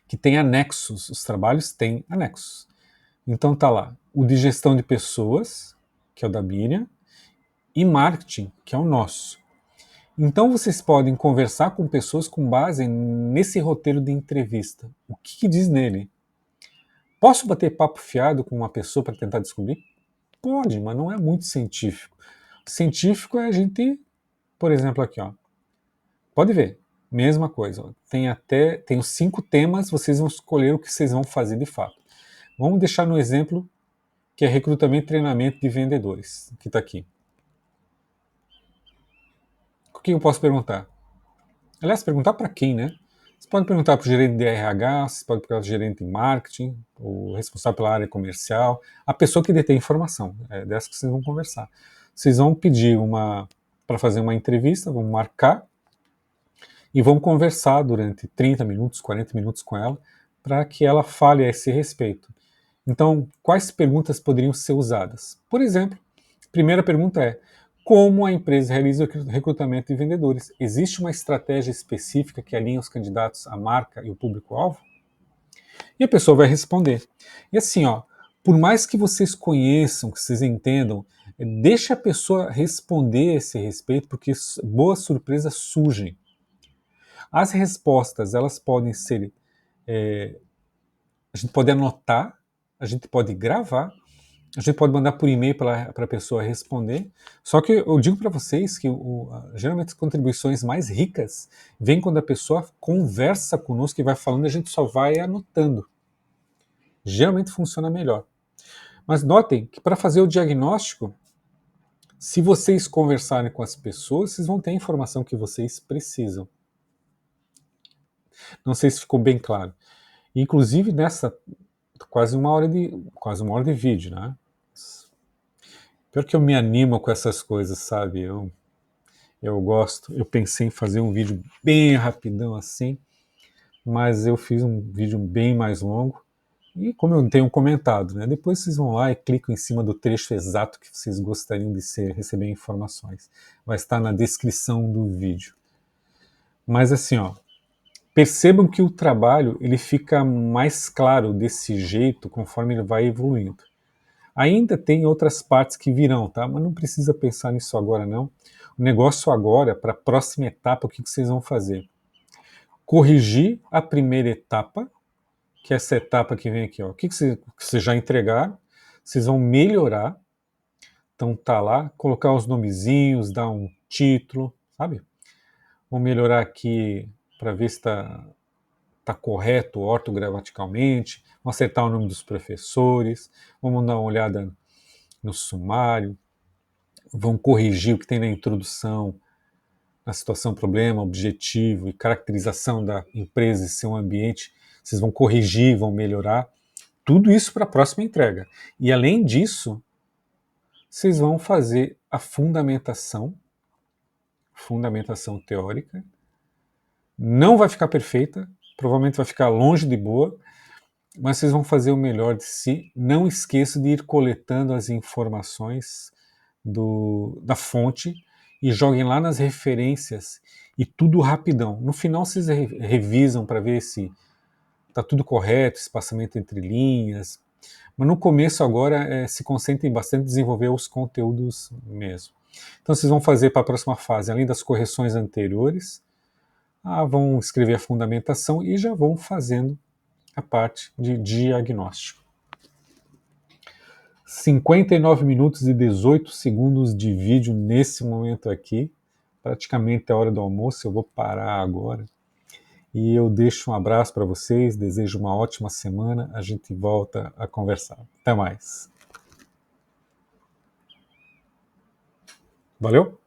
que tem anexos, os trabalhos têm anexos. Então tá lá, o de gestão de pessoas, que é o da Miriam, e marketing, que é o nosso. Então vocês podem conversar com pessoas com base nesse roteiro de entrevista. O que diz nele? Posso bater papo fiado com uma pessoa para tentar descobrir? Pode, mas não é muito científico. Científico é a gente, por exemplo, aqui, ó. Pode ver, mesma coisa. Ó. Tem os 5 temas, vocês vão escolher o que vocês vão fazer de fato. Vamos deixar no exemplo que é recrutamento e treinamento de vendedores, que está aqui. O que eu posso perguntar? Aliás, perguntar para quem, né? Você pode perguntar para o gerente de RH, você pode perguntar para o gerente de marketing, o responsável pela área comercial, a pessoa que detém informação, é dessa que vocês vão conversar. Vocês vão pedir para fazer uma entrevista, vão marcar e vão conversar durante 30 minutos, 40 minutos com ela, para que ela fale a esse respeito. Então, quais perguntas poderiam ser usadas? Por exemplo, a primeira pergunta é: como a empresa realiza o recrutamento de vendedores? Existe uma estratégia específica que alinha os candidatos à marca e o público-alvo? E a pessoa vai responder. E assim, ó, por mais que vocês conheçam, que vocês entendam, deixa a pessoa responder a esse respeito, porque boas surpresas surgem. As respostas, elas podem ser, a gente pode anotar, a gente pode gravar, a gente pode mandar por e-mail para a pessoa responder. Só que eu digo para vocês que geralmente as contribuições mais ricas vêm quando a pessoa conversa conosco e vai falando, e a gente só vai anotando. Geralmente funciona melhor. Mas notem que para fazer o diagnóstico, se vocês conversarem com as pessoas, vocês vão ter a informação que vocês precisam. Não sei se ficou bem claro. Inclusive nessa quase uma hora de vídeo, né? Pior que eu me animo com essas coisas, sabe? Eu gosto. Eu pensei em fazer um vídeo bem rapidão assim, mas eu fiz um vídeo bem mais longo. E como eu tenho comentado, né? Depois vocês vão lá e clicam em cima do trecho exato que vocês gostariam de receber informações. Vai estar na descrição do vídeo. Mas assim, ó, percebam que o trabalho ele fica mais claro desse jeito conforme ele vai evoluindo. Ainda tem outras partes que virão, tá? Mas não precisa pensar nisso agora, não. O negócio agora, para a próxima etapa, o que vocês vão fazer? Corrigir a primeira etapa, que é essa etapa que vem aqui, ó. O que vocês já entregaram, vocês vão melhorar. Então tá lá, colocar os nomezinhos, dar um título, sabe? Vão melhorar aqui para ver se está correto ortogramaticalmente, vão acertar o nome dos professores, vamos dar uma olhada no sumário, vão corrigir o que tem na introdução, na situação, problema, objetivo e caracterização da empresa e seu ambiente, vocês vão corrigir, vão melhorar, tudo isso para a próxima entrega. E além disso, vocês vão fazer a fundamentação teórica, não vai ficar perfeita, provavelmente vai ficar longe de boa, mas vocês vão fazer o melhor de si. Não esqueça de ir coletando as informações da fonte e joguem lá nas referências e tudo rapidão. No final vocês revisam para ver se está tudo correto, espaçamento entre linhas, mas no começo agora se concentrem bastante em desenvolver os conteúdos mesmo. Então vocês vão fazer para a próxima fase, além das correções anteriores, vão escrever a fundamentação e já vão fazendo a parte de diagnóstico. 59 minutos e 18 segundos de vídeo nesse momento aqui, praticamente a hora do almoço, eu vou parar agora. E eu deixo um abraço para vocês, desejo uma ótima semana, a gente volta a conversar. Até mais. Valeu?